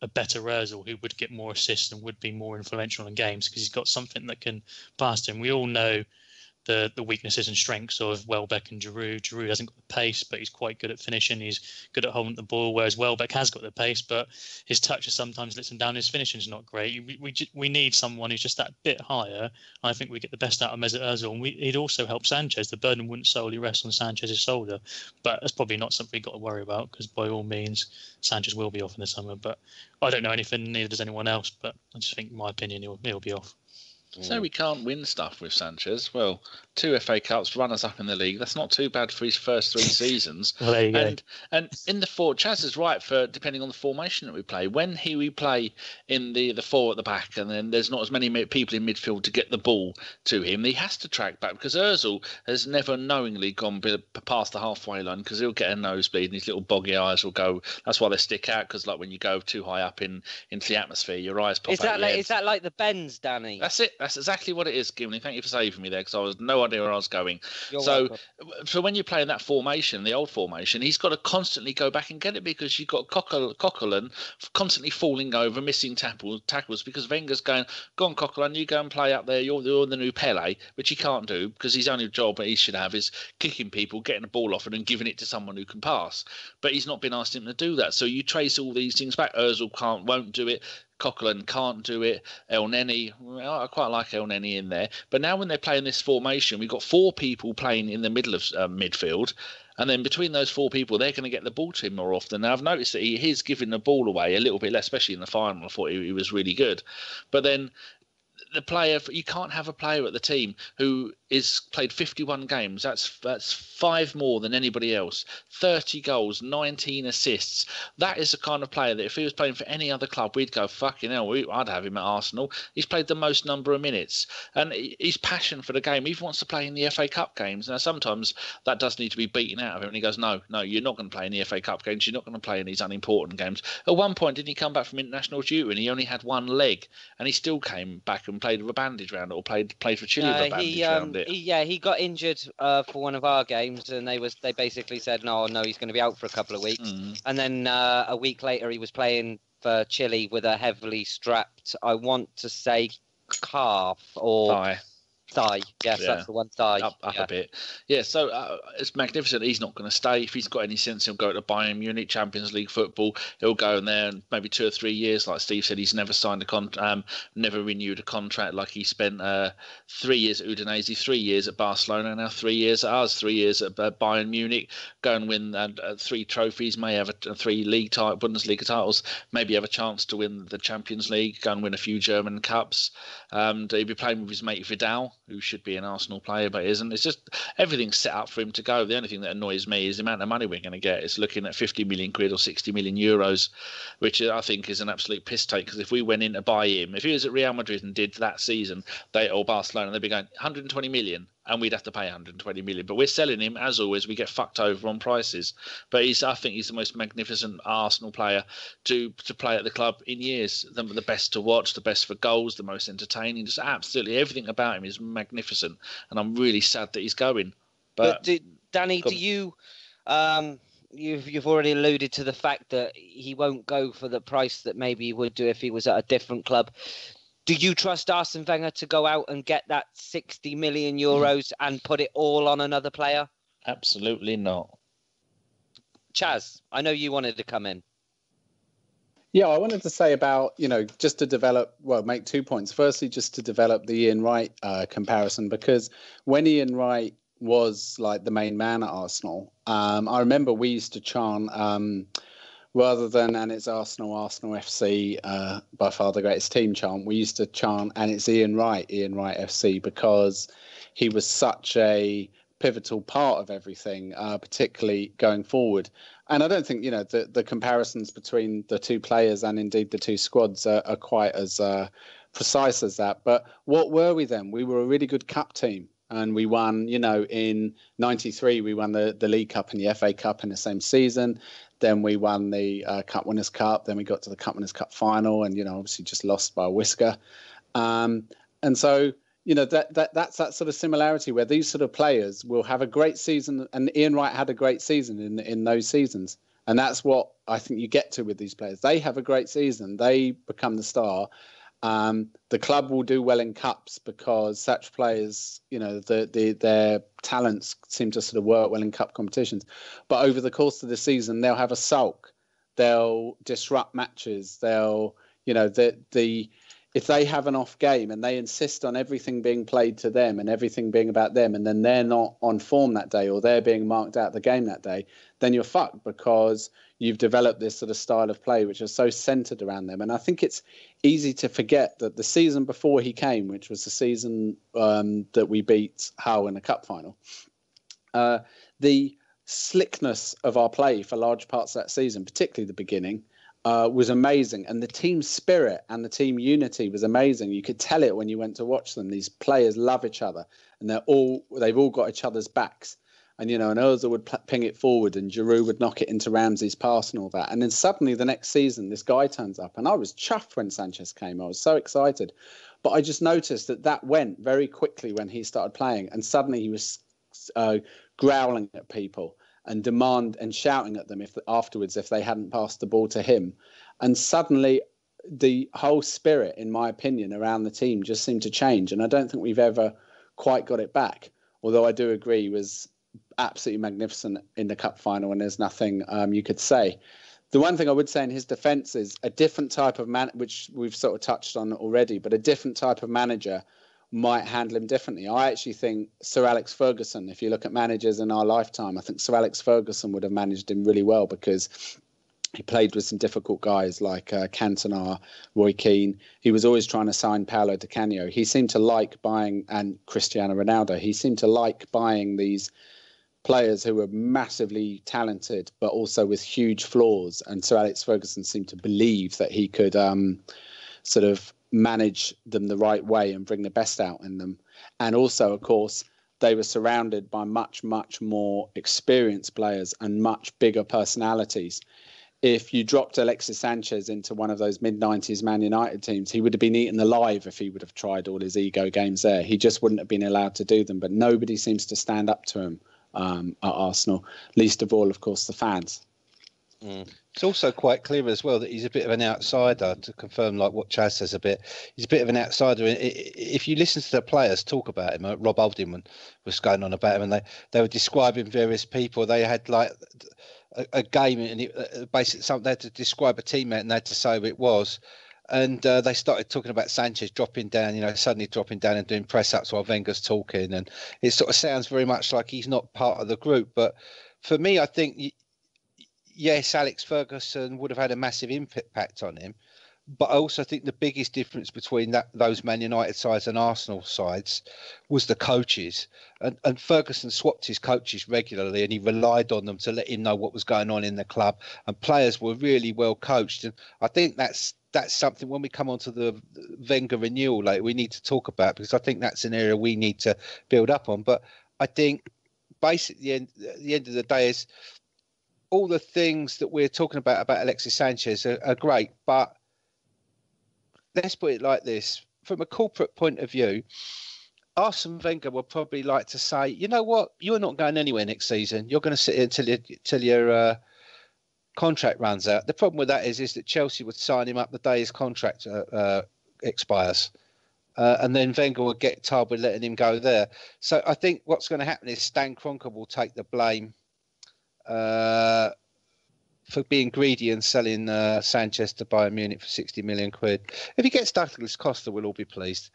S5: better Ozil who would get more assists and would be more influential in games because he's got something that can pass to him. We all know the weaknesses and strengths of Welbeck and Giroud. Giroud hasn't got the pace, but he's quite good at finishing. He's good at holding the ball, whereas Welbeck has got the pace, but his touch sometimes lets him down. His finishing's not great. We need someone who's just that bit higher. I think we get the best out of Mesut Ozil, and he'd also help Sanchez. The burden wouldn't solely rest on Sanchez's shoulder, but that's probably not something we've got to worry about because by all means, Sanchez will be off in the summer. But I don't know anything, neither does anyone else, but I just think, in my opinion, he'll be off.
S2: So we can't win stuff with Sanchez. Well, 2 FA Cups, runners up in the league. That's not too bad for his first 3 seasons.
S5: Well, there you go.
S2: And in the 4, Chaz is right for depending on the formation that we play. When we play in the 4 at the back, and then there's not as many people in midfield to get the ball to him, he has to track back because Ozil has never knowingly gone past the halfway line because he'll get a nosebleed and his little boggy eyes will go. That's why they stick out because like when you go too high up into the atmosphere, your eyes pop out.
S1: Is that like the bends, Danny?
S2: That's it. That's exactly what it is, Gimli. Thank you for saving me there because I was no idea where I was going.
S1: You're welcome.
S2: So when you play in that formation, the old formation, he's got to constantly go back and get it because you've got Coquelin constantly falling over, missing tackles because Wenger's going, go on Coquelin, you go and play up there. You're the new Pele, which he can't do because his only job that he should have is kicking people, getting the ball off and giving it to someone who can pass. But he's not been asked him to do that. So you trace all these things back. Ozil won't do it. Coquelin can't do it. El Neni, well, I quite like El Neni in there. But now when they're playing this formation, we've got 4 people playing in the middle of midfield. And then between those 4 people, they're going to get the ball to him more often. Now, I've noticed that he is giving the ball away a little bit less, especially in the final. I thought he was really good. But then the player, you can't have a player at the team who is played 51 games. That's 5 more than anybody else. 30 goals, 19 assists. That is the kind of player that if he was playing for any other club, we'd go, fucking hell, I'd have him at Arsenal. He's played the most number of minutes. And his passion for the game, he wants to play in the FA Cup games. Now, sometimes that does need to be beaten out of him. And he goes, no, you're not going to play in the FA Cup games. You're not going to play in these unimportant games. At one point, didn't he come back from international duty and he only had 1 leg? And he still came back and played with a bandage around it or played for Chile with a bandage around it.
S1: He got injured for one of our games, and they basically said no, he's going to be out for a couple of weeks. And then a week later, he was playing for Chile with a heavily strapped, I want to say, calf or thigh. Yes, yeah. That's the one, thigh.
S2: Up a bit. Yeah, so it's magnificent. He's not going to stay. If he's got any sense, he'll go to Bayern Munich, Champions League football. He'll go in there and maybe 2 or 3 years. Like Steve said, he's never signed never renewed a contract. Like he spent 3 years at Udinese, 3 years at Barcelona, now 3 years at us, 3 years at Bayern Munich. Go and win 3 trophies, may have 3 Bundesliga titles, maybe have a chance to win the Champions League, go and win a few German cups. He'll be playing with his mate Vidal. who should be an Arsenal player but isn't. It's just everything's set up for him to go. The only thing that annoys me is the amount of money we're going to get. It's looking at 50 million quid or 60 million euros, which I think is an absolute piss take. Because if we went in to buy him, if he was at Real Madrid and did that season, or Barcelona, they'd be going 120 million. And we'd have to pay 120 million. But we're selling him, as always, we get fucked over on prices. But I think he's the most magnificent Arsenal player to play at the club in years. The best to watch, the best for goals, the most entertaining. Just absolutely everything about him is magnificent. And I'm really sad that he's going. But
S1: Danny, do you... You've already alluded to the fact that he won't go for the price that maybe he would do if he was at a different club. Do you trust Arsene Wenger to go out and get that 60 million euros and put it all on another player?
S2: Absolutely not.
S1: Chaz, I know you wanted to come in.
S6: Yeah, I wanted to say about, just to make 2 points. Firstly, just to develop the Ian Wright comparison, because when Ian Wright was like the main man at Arsenal, I remember we used to chant, rather than "and it's Arsenal FC," by far the greatest team chant, we used to chant "and it's Ian Wright FC," because he was such a pivotal part of everything, particularly going forward. And I don't think, the comparisons between the two players and indeed the two squads are quite as precise as that. But what were we then? We were a really good cup team. And we won, in 93, we won the League Cup and the FA Cup in the same season. Then we won the Cup Winners' Cup. Then we got to the Cup Winners' Cup final and, obviously just lost by a whisker. And so, that's that sort of similarity where these sort of players will have a great season. And Ian Wright had a great season in those seasons. And that's what I think you get to with these players. They have a great season. They become the star. The club will do well in cups because such players, their talents seem to sort of work well in cup competitions. But over the course of the season, they'll have a sulk. They'll disrupt matches. They'll, if they have an off game and they insist on everything being played to them and everything being about them, and then they're not on form that day or they're being marked out the game that day, then you're fucked because you've developed this sort of style of play which is so centered around them. And I think it's easy to forget that the season before he came, which was the season that we beat Hull in a cup final, the slickness of our play for large parts of that season, particularly the beginning, was amazing. And the team spirit and the team unity was amazing. You could tell it when you went to watch them. These players love each other and they've all got each other's backs. And, and Ozil would ping it forward and Giroud would knock it into Ramsey's pass and all that. And then suddenly the next season, this guy turns up. And I was chuffed when Sanchez came. I was so excited. But I just noticed that went very quickly when he started playing. And suddenly he was growling at people and shouting at them afterwards if they hadn't passed the ball to him. And suddenly the whole spirit, in my opinion, around the team just seemed to change. And I don't think we've ever quite got it back. Although I do agree he was absolutely magnificent in the cup final and there's nothing you could say. The one thing I would say in his defence is a different type of man, which we've sort of touched on already, but a different type of manager might handle him differently. I actually think Sir Alex Ferguson, if you look at managers in our lifetime, I think Sir Alex Ferguson would have managed him really well because he played with some difficult guys like Cantona, Roy Keane. He was always trying to sign Paolo Di Canio. He seemed to like buying, and Cristiano Ronaldo, he seemed to like buying these players who were massively talented, but also with huge flaws. And Sir Alex Ferguson seemed to believe that he could sort of manage them the right way and bring the best out in them. And also, of course, they were surrounded by much, much more experienced players and much bigger personalities. If you dropped Alexis Sanchez into one of those mid-90s Man United teams, he would have been eaten alive if he would have tried all his ego games there. He just wouldn't have been allowed to do them. But nobody seems to stand up to him at Arsenal, least of all, of course, the fans.
S3: It's also quite clear as well that he's a bit of an outsider, to confirm like what Chaz says a bit. He's a bit of an outsider. If you listen to the players talk about him, Rob Holding was going on about him, and they were describing various people. They had like a game, and basically they had to describe a teammate, and they had to say who it was. And they started talking about Sanchez dropping down, suddenly dropping down and doing press-ups while Wenger's talking. And it sort of sounds very much like he's not part of the group. But for me, I think, yes, Alex Ferguson would have had a massive impact on him. But I also think the biggest difference between those Man United sides and Arsenal sides was the coaches. And Ferguson swapped his coaches regularly, and he relied on them to let him know what was going on in the club. And players were really well coached. And I think that's something when we come on to the Wenger renewal later, we need to talk about, because I think that's an area we need to build up on. But I think basically at the end of the day is all the things that we're talking about Alexis Sanchez are great, but let's put it like this. From a corporate point of view, Arsene Wenger would probably like to say, you know what, you're not going anywhere next season. You're going to sit here until your contract runs out. The problem with that is that Chelsea would sign him up the day his contract expires. And then Wenger would get tired with letting him go there. So I think what's going to happen is Stan Kroenke will take the blame for being greedy and selling Sanchez to Bayern Munich for 60 million quid. If he gets Douglas Costa, we'll all be pleased.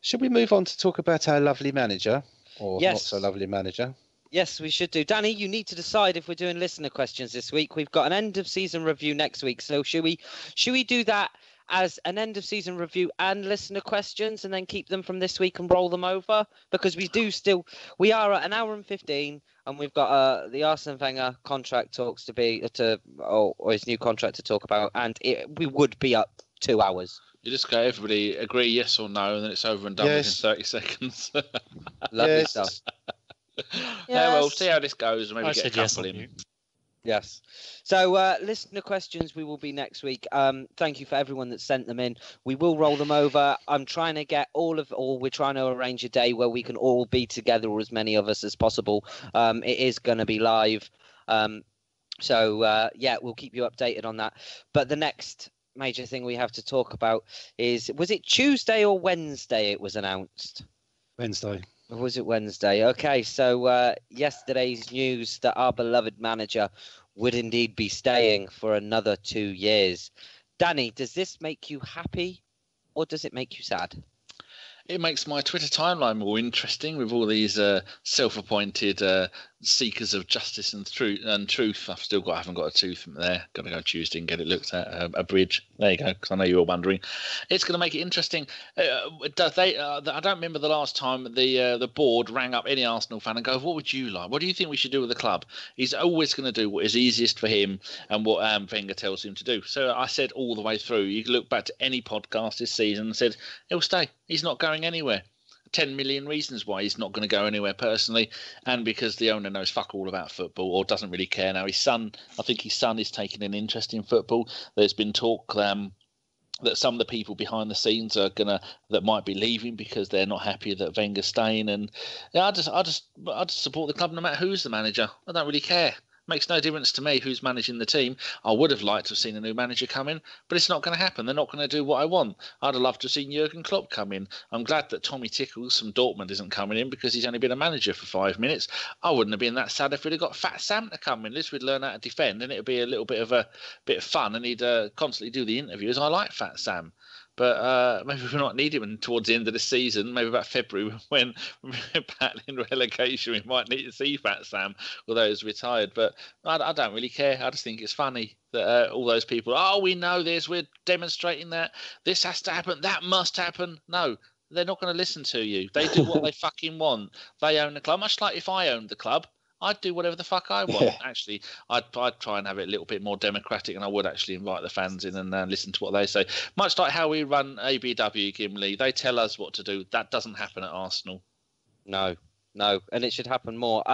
S3: Should we move on to talk about our lovely manager, or not so lovely manager?
S1: Yes, we should do. Danny, you need to decide if we're doing listener questions this week. We've got an end of season review next week, so should we do that as an end of season review and listener questions, and then keep them from this week and roll them over? Because we are at 1 hour and 15, and we've got the Arsene Wenger contract talks or his new contract to talk about, and we would be up 2 hours.
S2: You just go, everybody agree yes or no, and then it's over and done within 30 seconds.
S1: Lovely stuff.
S2: Yeah, well, we'll see how this goes, and maybe get a couple in.
S1: Yes. So listener questions we will be next week. Thank you for everyone that sent them in. We will roll them over. I'm trying to get we're trying to arrange a day where we can all be together, or as many of us as possible. It is going to be live. So we'll keep you updated on that. But the next major thing we have to talk about is, was it Tuesday or Wednesday it was announced?
S3: Wednesday.
S1: Or was it Wednesday? Okay, so yesterday's news that our beloved manager would indeed be staying for another 2 years. Danny, does this make you happy, or does it make you sad?
S2: It makes my Twitter timeline more interesting with all these self-appointed seekers of justice and truth. I haven't got a tooth from there. Got to go Tuesday and get it looked at. A bridge. There you go. Because I know you're all wondering. It's going to make it interesting. I don't remember the last time the board rang up any Arsenal fan and go, "What would you like? What do you think we should do with the club?" He's always going to do what is easiest for him and what Wenger tells him to do. So I said all the way through. You can look back to any podcast this season and said he'll stay. He's not going anywhere. 10 million reasons why he's not going to go anywhere personally, and because the owner knows fuck all about football or doesn't really care. Now his son is taking an interest in football. There's been talk that some of the people behind the scenes that might be leaving because they're not happy that Wenger's staying. And I just support the club no matter who's the manager. I don't really care. Makes no difference to me who's managing the team. I would have liked to have seen a new manager come in, but it's not going to happen. They're not going to do what I want. I'd have loved to have seen Jurgen Klopp come in. I'm glad that Tommy Tickles from Dortmund isn't coming in, because he's only been a manager for 5 minutes. I wouldn't have been that sad if we'd have got Fat Sam to come in. At least we'd learn how to defend, and it would be a little bit of fun, and he'd constantly do the interviews. I like Fat Sam. But maybe we might need him towards the end of the season, maybe about February, when we're battling relegation. We might need to see Fat Sam, although he's retired. But I don't really care. I just think it's funny that all those people, we know this, we're demonstrating that, this has to happen, that must happen. No, they're not going to listen to you. They do what they fucking want. They own the club. Much like if I owned the club, I'd do whatever the fuck I want. Actually, I'd try and have it a little bit more democratic, and I would actually invite the fans in and listen to what they say. Much like how we run ABW, Gimli. They tell us what to do. That doesn't happen at Arsenal.
S1: No, and it should happen more.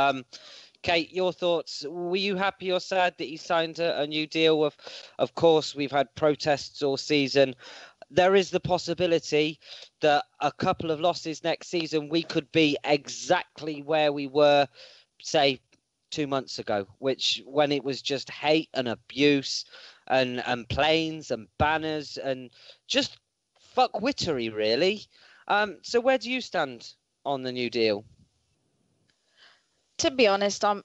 S1: Kate, your thoughts? Were you happy or sad that he signed a new deal? Of course, we've had protests all season. There is the possibility that a couple of losses next season, we could be exactly where we were, say, 2 months ago, which when it was just hate and abuse and planes and banners and just fuckwittery, really. So where do you stand on the new deal?
S4: To be honest, I'm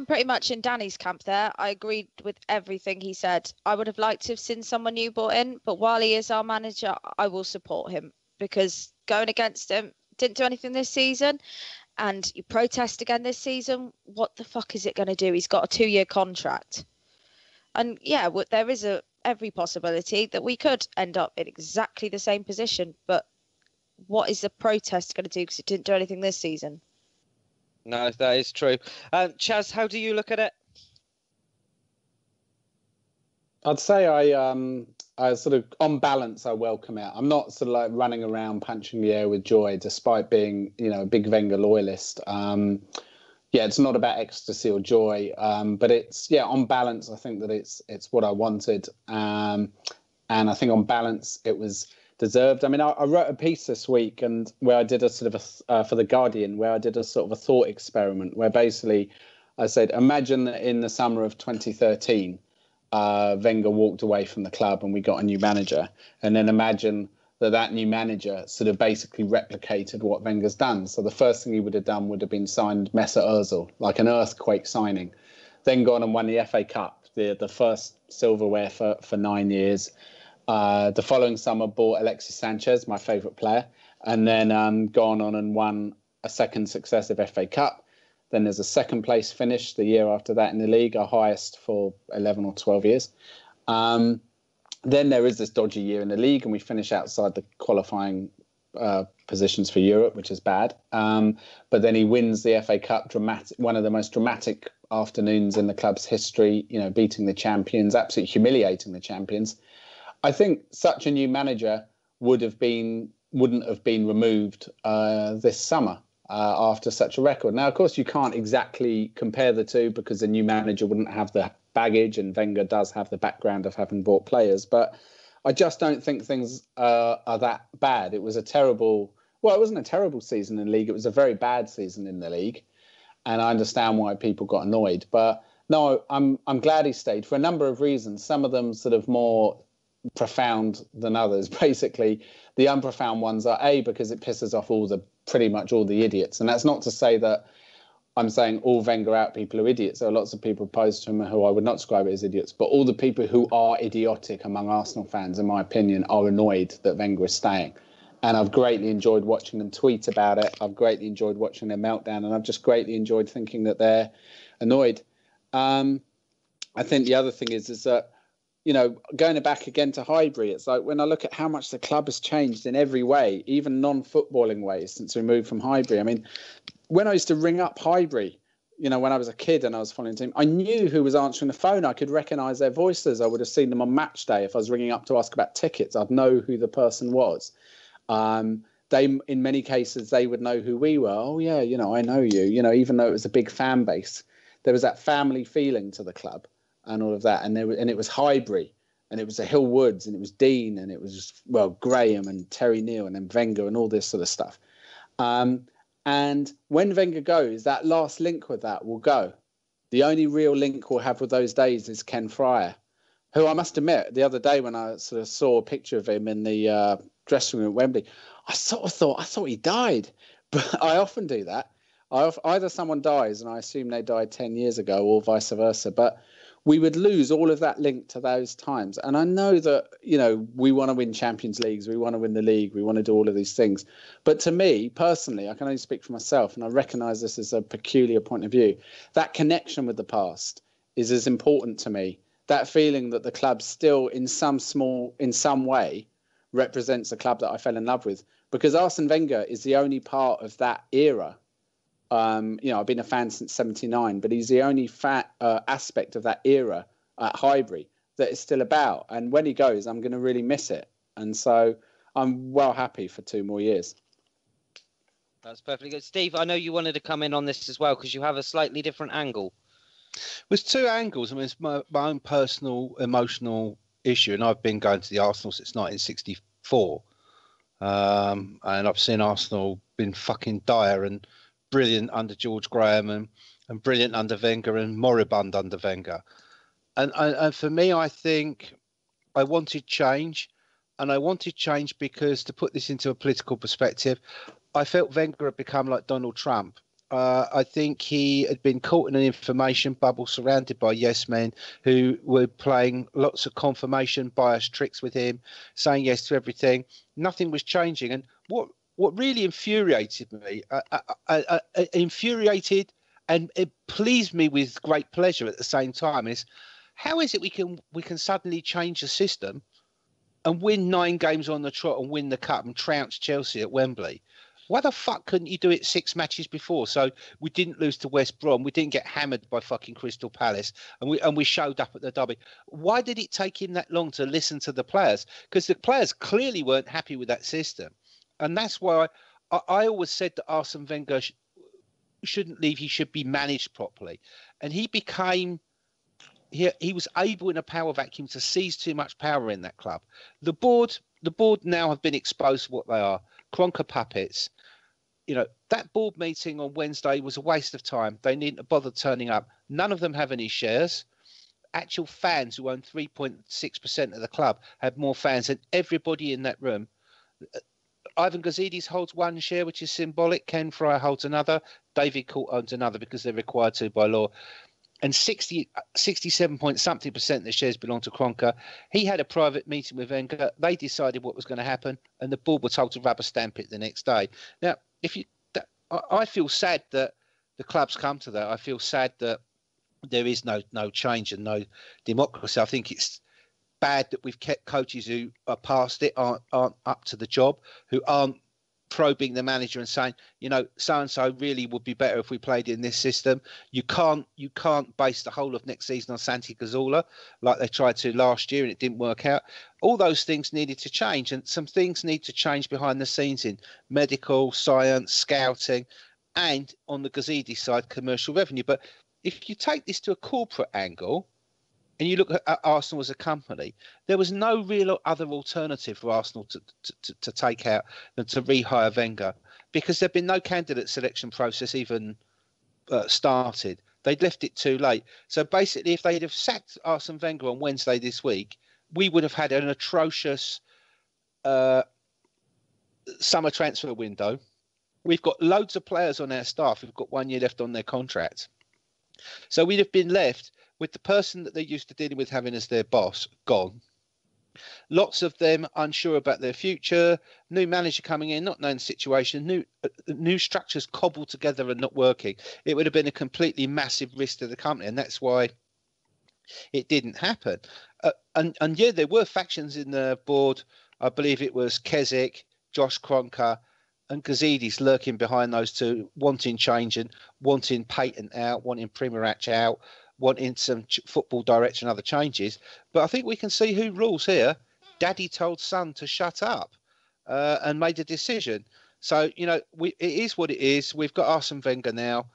S4: pretty much in Danny's camp there. I agreed with everything he said. I would have liked to have seen someone new brought in, but while he is our manager, I will support him, because going against him didn't do anything this season. And you protest again this season, what the fuck is it going to do? He's got a 2-year contract. And yeah, there is every possibility that we could end up in exactly the same position. But what is the protest going to do? Because it didn't do anything this season.
S1: No, that is true. Chaz, how do you look at it?
S6: I'd say I sort of, on balance, I welcome it. I'm not sort of like running around punching the air with joy, despite being, a big Wenger loyalist. It's not about ecstasy or joy, but it's, on balance, I think that it's what I wanted. And I think on balance, it was deserved. I mean, I wrote a piece this week and where I did a sort of, for The Guardian, where I did a sort of a thought experiment where basically I said, imagine that in the summer of 2013, Wenger walked away from the club and we got a new manager, and then imagine that new manager sort of basically replicated what Wenger's done. So the first thing he would have done would have been signed Mesut Ozil, like an earthquake signing, then gone and won the FA Cup, the first silverware for 9 years. The following summer bought Alexis Sanchez, my favourite player, and then gone on and won a second successive FA Cup. Then there's a second place finish the year after that in the league, our highest for 11 or 12 years. Then there is this dodgy year in the league and we finish outside the qualifying positions for Europe, which is bad. But then he wins the FA Cup, one of the most dramatic afternoons in the club's history, beating the champions, absolutely humiliating the champions. I think such a new manager wouldn't have been removed this summer. After such a record. Now, of course, you can't exactly compare the two because the new manager wouldn't have the baggage and Wenger does have the background of having bought players. But I just don't think things are that bad. It was it wasn't a terrible season in the league. It was a very bad season in the league. And I understand why people got annoyed. But no, I'm glad he stayed for a number of reasons. Some of them sort of more profound than others. Basically, the unprofound ones are because it pisses off pretty much all the idiots. And that's not to say that I'm saying all Wenger out people are idiots. There are lots of people opposed to him who I would not describe as idiots, but all the people who are idiotic among Arsenal fans, in my opinion, are annoyed that Wenger is staying. And I've greatly enjoyed watching them tweet about it. I've greatly enjoyed watching their meltdown, and I've just greatly enjoyed thinking that they're annoyed. I think the other thing is that, going back again to Highbury, it's like when I look at how much the club has changed in every way, even non-footballing ways, since we moved from Highbury. I mean, when I used to ring up Highbury, when I was a kid and I was following the team, I knew who was answering the phone. I could recognise their voices. I would have seen them on match day. If I was ringing up to ask about tickets, I'd know who the person was. In many cases, they would know who we were. Oh, yeah, I know you. Even though it was a big fan base, there was that family feeling to the club. And all of that, and it was Highbury, and it was the Hill Woods, and it was Dean, and it was Graham and Terry Neal, and then Wenger, and all this sort of stuff. And when Wenger goes, that last link with that will go. The only real link we'll have with those days is Ken Fryer, who I must admit, the other day when I sort of saw a picture of him in the dressing room at Wembley, I sort of thought he died, but I often do that. Either someone dies, and I assume they died 10 years ago, or vice versa, but we would lose all of that link to those times. And I know that, we want to win Champions Leagues, we want to win the league, we want to do all of these things. But to me, personally, I can only speak for myself, and I recognise this as a peculiar point of view. That connection with the past is as important to me. That feeling that the club still, in some way, represents a club that I fell in love with. Because Arsene Wenger is the only part of that era. I've been a fan since '79, but he's the only aspect of that era at Highbury that is still about. And when he goes, I'm going to really miss it. And so I'm well happy for 2 more years.
S1: That's perfectly good. Steve, I know you wanted to come in on this as well because you have a slightly different angle.
S3: There's 2 angles. I mean, it's my own personal emotional issue, and I've been going to the Arsenal since 1964. And I've seen Arsenal been fucking dire and brilliant under George Graham and brilliant under Wenger and moribund under Wenger. And for me, I think I wanted change. And I wanted change because, to put this into a political perspective, I felt Wenger had become like Donald Trump. I think he had been caught in an information bubble surrounded by yes men who were playing lots of confirmation bias tricks with him, saying yes to everything. Nothing was changing. And what really infuriated me, infuriated and it pleased me with great pleasure at the same time, is how is it we can suddenly change the system and win 9 games on the trot and win the cup and trounce Chelsea at Wembley? Why the fuck couldn't you do it 6 matches before? So we didn't lose to West Brom. We didn't get hammered by fucking Crystal Palace, and we showed up at the derby. Why did it take him that long to listen to the players? Because the players clearly weren't happy with that system, and that's why I always said that Arsene Wenger shouldn't leave. He should be managed properly, and he became. He was able in a power vacuum to seize too much power in that club. The board now have been exposed to what they are. Kroenke puppets. That board meeting on Wednesday was a waste of time. They needn't have bothered turning up. None of them have any shares. Actual fans who own 3.6% of the club have more fans than everybody in that room. Ivan Gazidis holds 1 share, which is symbolic. Ken Fry holds another. David Court owns another because they're required to by law. And 67 point something % of the shares belong to Kroenke. He had a private meeting with Wenger. They decided what was going to happen, and the board were told to rubber stamp it the next day. Now, I feel sad that the club's come to that. I feel sad that there is no change and no democracy. I think it's bad that we've kept coaches who are past it, aren't up to the job, who aren't probing the manager and saying, so and so really would be better if we played in this system. You can't base the whole of next season on Santi Cazorla like they tried to last year and it didn't work out. All those things needed to change, and some things need to change behind the scenes in medical, science, scouting, and on the Gazidi side, commercial revenue. But if you take this to a corporate angle, and you look at Arsenal as a company, there was no real other alternative for Arsenal to take out than to rehire Wenger, because there'd been no candidate selection process even started. They'd left it too late. So basically, if they'd have sacked Arsene Wenger on Wednesday this week, we would have had an atrocious summer transfer window. We've got loads of players on our staff who've got 1 year left on their contract. So we'd have been left with the person that they're used to dealing with having as their boss gone. Lots of them unsure about their future, new manager coming in, not knowing the situation, new structures cobbled together and not working. It would have been a completely massive risk to the company, and that's why it didn't happen. And yeah, there were factions in the board. I believe it was Keswick, Josh Kroenke, and Gazidis lurking behind those two, wanting change and wanting Payton out, wanting Primorac out, wanting some football direction, other changes. But I think we can see who rules here. Daddy told son to shut up and made a decision. So, it is what it is. We've got Arsene Wenger now.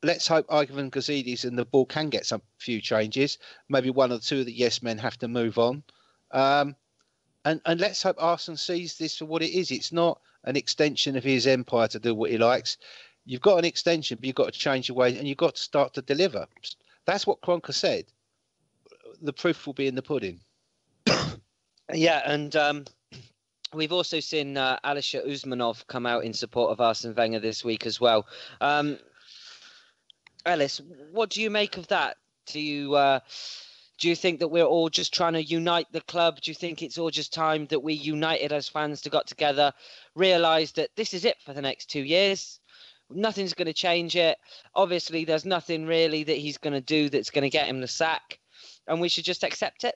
S3: Let's hope Ivan Gazidis and the board can get some few changes. Maybe one or two of the yes men have to move on. And let's hope Arsene sees this for what it is. It's not an extension of his empire to do what he likes. You've got an extension, but you've got to change your ways and you've got to start to deliver. That's what Kroenke said. The proof will be in the pudding.
S1: Yeah, and we've also seen Alisher Usmanov come out in support of Arsene Wenger this week as well. Ellis, what do you make of that? Do you think that we're all just trying to unite the club? Do you think it's all just time that we united as fans to got together, realised that this is it for the next 2 years? Nothing's going to change it. Obviously, there's nothing really that he's going to do that's going to get him the sack, and we should just accept it.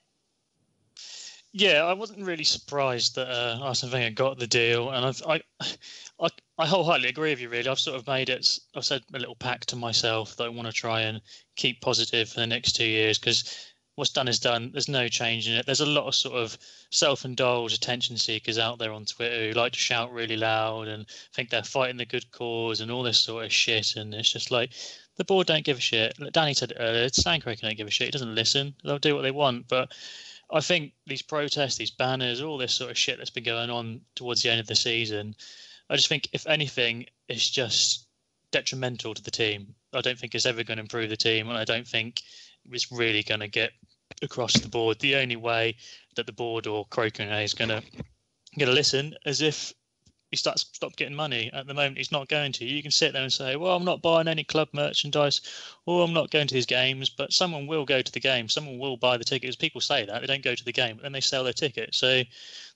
S5: Yeah, I wasn't really surprised that Arsene Wenger got the deal, and I wholeheartedly agree with you. Really, I've sort of I've said a little pact to myself that I want to try and keep positive for the next 2 years, because what's done is done. There's no change in it. There's a lot of sort of self-indulged attention seekers out there on Twitter who like to shout really loud and think they're fighting the good cause and all this sort of shit. And it's just like, the board don't give a shit. Danny said it earlier, Stankrake don't give a shit. He doesn't listen. They'll do what they want. But I think these protests, these banners, all this sort of shit that's been going on towards the end of the season, I just think, if anything, it's just detrimental to the team. I don't think it's ever going to improve the team, and I don't think it's really going to get across the board. The only way that the board or Kroenke is going to listen is if he stop getting money. At the moment, he's not going to. You can sit there and say, well, I'm not buying any club merchandise, or I'm not going to these games, but someone will go to the game. Someone will buy the tickets. People say that. They don't go to the game, but then they sell their ticket. So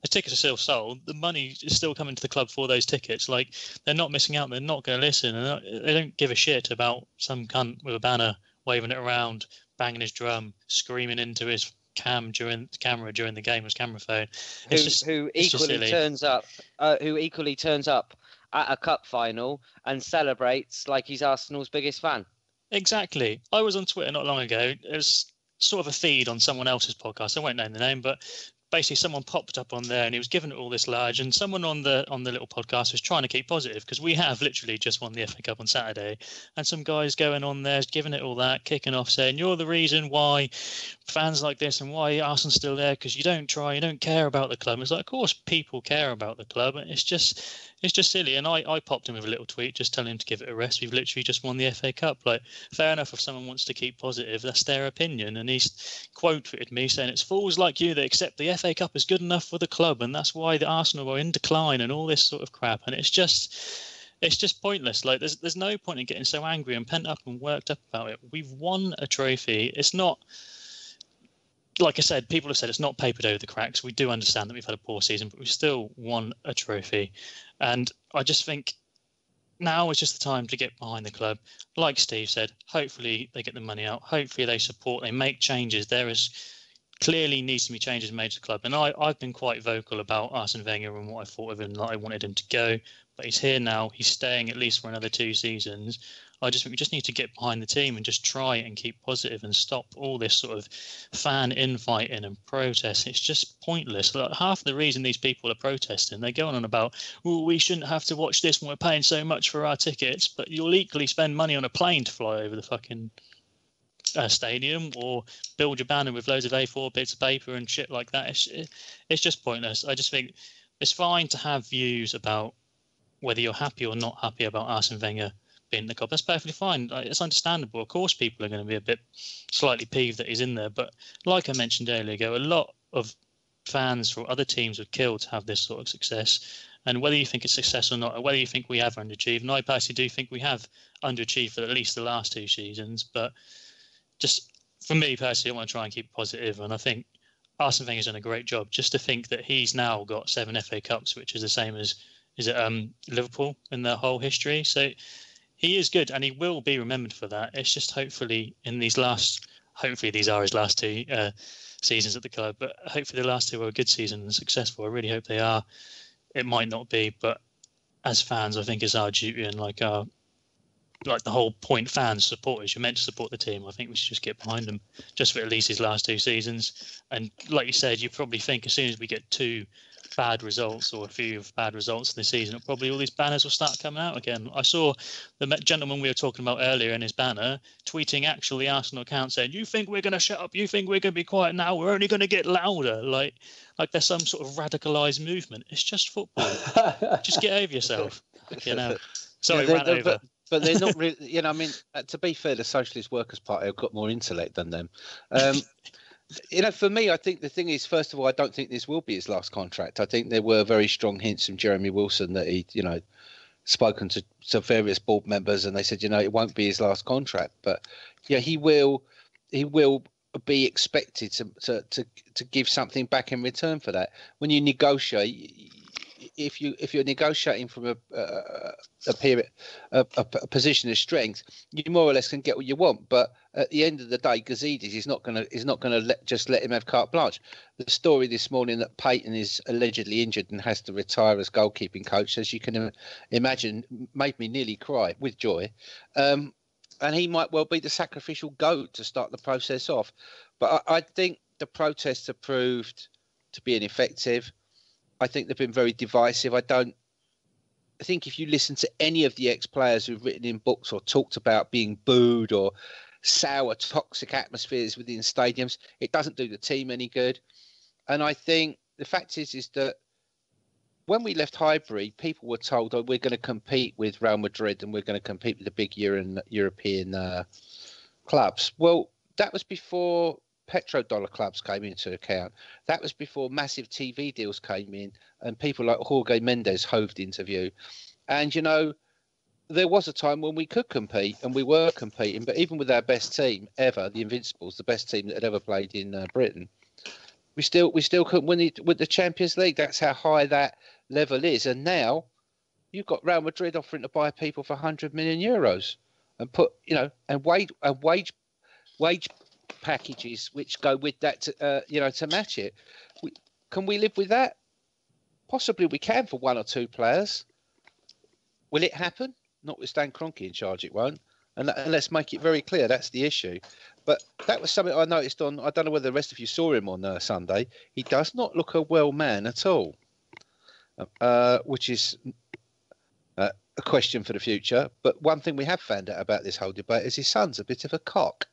S5: the tickets are still sold. The money is still coming to the club for those tickets. Like, they're not missing out. They're not going to listen. And they don't give a shit about some cunt with a banner waving it around banging his drum, screaming into his camera during the game, his camera phone.
S1: Who equally turns up at a cup final and celebrates like he's Arsenal's biggest fan.
S5: Exactly. I was on Twitter not long ago. It was sort of a feed on someone else's podcast. I won't name the name, but basically someone popped up on there and he was giving it all this large, and someone on the little podcast was trying to keep positive, because we have literally just won the FA Cup on Saturday, and some guys going on there giving it all that, kicking off, saying you're the reason why fans like this and why Arsenal's still there, because you don't care about the club. It's like, of course people care about the club, and it's just silly. And I popped him with a little tweet just telling him to give it a rest. We've literally just won the FA Cup. Like, fair enough, if someone wants to keep positive, that's their opinion. And he's quoted me saying it's fools like you that accept the FA Cup is good enough for the club, and that's why the Arsenal are in decline and all this sort of crap. And it's just pointless. Like, there's no point in getting so angry and pent up and worked up about it. We've won a trophy. It's not, like I said, people have said it's not papered over the cracks. We do understand that we've had a poor season, but we've still won a trophy. And I just think now is just the time to get behind the club. Like Steve said, hopefully they get the money out. Hopefully they support, they make changes. There is clearly needs to be changes made to the club. And I've been quite vocal about Arsene Wenger and what I thought of him, that I wanted him to go. But he's here now. He's staying at least for another 2 seasons. I just think we just need to get behind the team and just try and keep positive and stop all this sort of fan infighting and protest. It's just pointless. Like, half the reason these people are protesting, they're going on about, we shouldn't have to watch this when we're paying so much for our tickets, but you'll equally spend money on a plane to fly over the fucking stadium, or build your banner with loads of A4 bits of paper and shit like that. It's just pointless. I just think it's fine to have views about whether you're happy or not happy about Arsene Wenger being the club. That's perfectly fine. It's understandable. Of course, people are going to be a bit slightly peeved that he's in there. But like I mentioned earlier ago, a lot of fans for other teams would kill to have this sort of success. And whether you think it's success or not, or whether you think we have underachieved, and I personally do think we have underachieved for at least the last 2 seasons. But just for me personally, I want to try and keep positive. And I think Arsene Wenger's done a great job. Just to think that he's now got 7 FA Cups, which is the same as Liverpool in their whole history. So he is good, and he will be remembered for that. It's just hopefully these are his last 2 seasons at the club, but hopefully the last 2 are a good season and successful. I really hope they are. It might not be, but as fans, I think it's our duty, and like the whole point, fans, supporters, you're meant to support the team. I think we should just get behind them just for at least his last 2 seasons. And like you said, you probably think as soon as we get 2 bad results or a few bad results in the season, probably all these banners will start coming out again. I saw the gentleman we were talking about earlier in his banner tweeting actually the Arsenal account saying, you think we're going to shut up, you think we're going to be quiet now, we're only going to get louder, like there's some sort of radicalized movement. It's just football. Just get over yourself, Sorry, ran over.
S3: But they're not really, I mean, to be fair, the Socialist Workers' Party have got more intellect than them. For me, I think the thing is, first of all, I don't think this will be his last contract. I think there were very strong hints from Jeremy Wilson that he'd, spoken to various board members, and they said, it won't be his last contract. But yeah, he will be expected to give something back in return for that. When you negotiate, if you're negotiating from a position of strength, you more or less can get what you want. But at the end of the day, Gazidis is not going to just let him have carte blanche. The story this morning that Payton is allegedly injured and has to retire as goalkeeping coach, as you can imagine, made me nearly cry with joy. And he might well be the sacrificial goat to start the process off. But I think the protests have proved to be ineffective. I think they've been very divisive. I think if you listen to any of the ex-players who've written in books or talked about being booed or sour, toxic atmospheres within stadiums, it doesn't do the team any good. And I think the fact is that when we left Highbury, people were told, we're going to compete with Real Madrid and we're going to compete with the big European clubs. Well, that was before petrodollar clubs came into account. That was before massive TV deals came in and people like Jorge Mendes hoved into view. And, there was a time when we could compete and we were competing, but even with our best team ever, the Invincibles, the best team that had ever played in Britain, we still couldn't win with the Champions League. That's how high that level is. And now you've got Real Madrid offering to buy people for €100 million and put, and wage packages which go with that, to match it. Can we live with that? Possibly we can for one or two players. Will it happen? Notwithstanding Kroenke in charge, it won't. And let's make it very clear, that's the issue. But that was something I noticed I don't know whether the rest of you saw him on Sunday. He does not look a well man at all, which is a question for the future. But one thing we have found out about this whole debate is his son's a bit of a cock.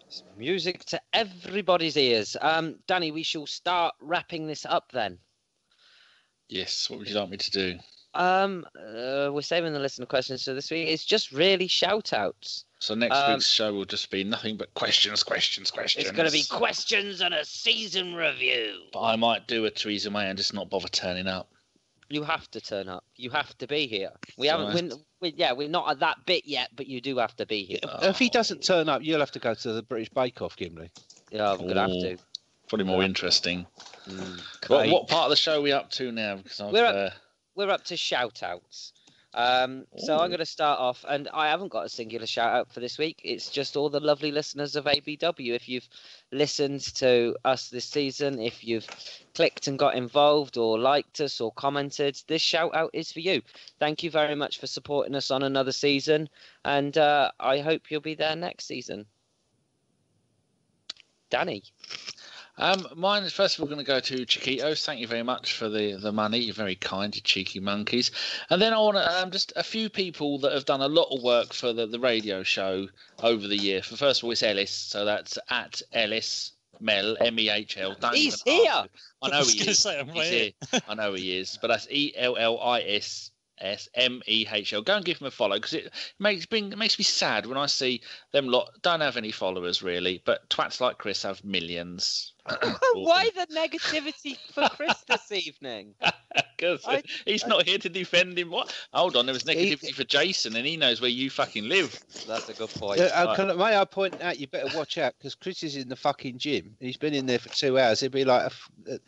S1: It's music to everybody's ears. Danny, we shall start wrapping this up then.
S2: Yes, what would you like me to do?
S1: We're saving the listener questions for this week. It's just really shout-outs.
S2: So next week's show will just be nothing but questions. It's
S1: going to be questions and a season review.
S2: But I might do a Theresa May and just not bother turning up.
S1: You have to turn up. You have to be here. We're not at that bit yet, but you do have to be here.
S3: If he doesn't turn up, you'll have to go to the British Bake Off, Gimli.
S1: Yeah, I'm going to have to.
S2: Probably more interesting. What part of the show are we up to now? Because
S1: we're up to shout-outs. So I'm going to start off, and I haven't got a singular shout-out for this week. It's just all the lovely listeners of ABW. If you've listened to us this season, if you've clicked and got involved or liked us or commented, this shout-out is for you. Thank you very much for supporting us on another season, and I hope you'll be there next season. Danny?
S2: Mine is first of all going to go to Chiquitos. Thank you very much for the money. You're very kind, you cheeky monkeys. And then I want to just a few people that have done a lot of work for the radio show over the year. First of all, it's Ellis. So that's at Ellis Mel, MEHL.
S1: He's here.
S2: I know he is. He's here. I know he is. But that's ELLIS. SMEHL. Go and give him a follow, because it makes me sad when I see them lot don't have any followers really, but twats like Chris have millions.
S1: Why the negativity for Chris this evening?
S2: Because he's not here to defend him. What? Hold on, there was negativity for Jason, and he knows where you fucking live.
S1: That's a good point.
S3: May I point out, you better watch out, because Chris is in the fucking gym. He's been in there for 2 hours. He'll be like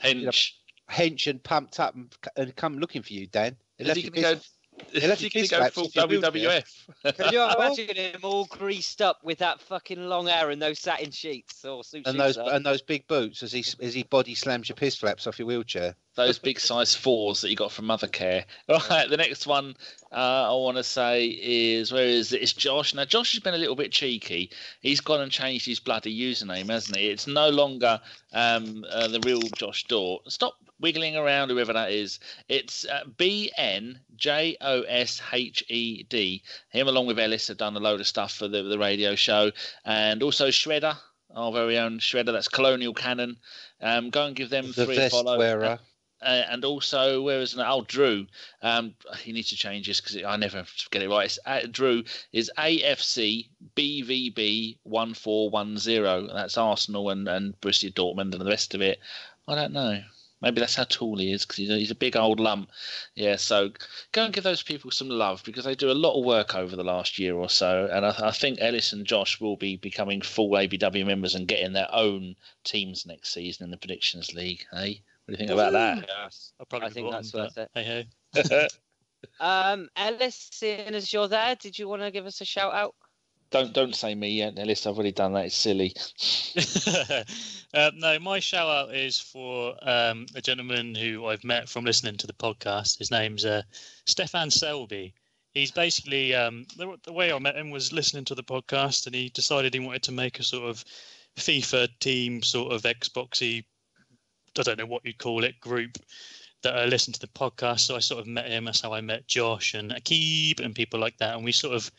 S3: hench and pumped up and come looking for you, Dan.
S2: Is he going to go full WWF?
S1: Can you imagine him all greased up with that fucking long hair and those satin sheets or
S3: and those big boots as he body slams your piss flaps off your wheelchair?
S2: Those big size 4s that you got from Mothercare. All right, the next one I want to say is, where is it? It's Josh. Now, Josh has been a little bit cheeky. He's gone and changed his bloody username, hasn't he? It's no longer the real Josh Dort. Stop wiggling around, whoever that is. It's BNJOSHED. Him along with Ellis have done a load of stuff for the radio show. And also Shredder, our very own Shredder. That's Colonial Cannon. Go and give them 3 a follow.
S3: Wearer.
S2: And also, where is it? Oh, Drew. He needs to change this because I never get it right. It's, Drew is AFC BVB 1410. That's Arsenal and Borussia Dortmund and the rest of it. I don't know. Maybe that's how tall he is, because he's a big old lump. Yeah, so go and give those people some love, because they do a lot of work over the last year or so. And I think Ellis and Josh will be becoming full ABW members and getting their own teams next season in the Predictions League. Hey, what do you think about that?
S1: Yes, I think that's worth it.
S5: Hey.
S1: Ellis, seeing as you're there, did you want to give us a shout out?
S2: Don't say me yet, Ellis. I've already done that. It's silly.
S5: No, my shout out is for a gentleman who I've met from listening to the podcast. His name's Stefan Selby. He's basically the way I met him was listening to the podcast, and he decided he wanted to make a sort of FIFA team, sort of Xboxy, I don't know what you'd call it, group that listen to the podcast. So I sort of met him. That's how I met Josh and Akib and people like that, and we sort of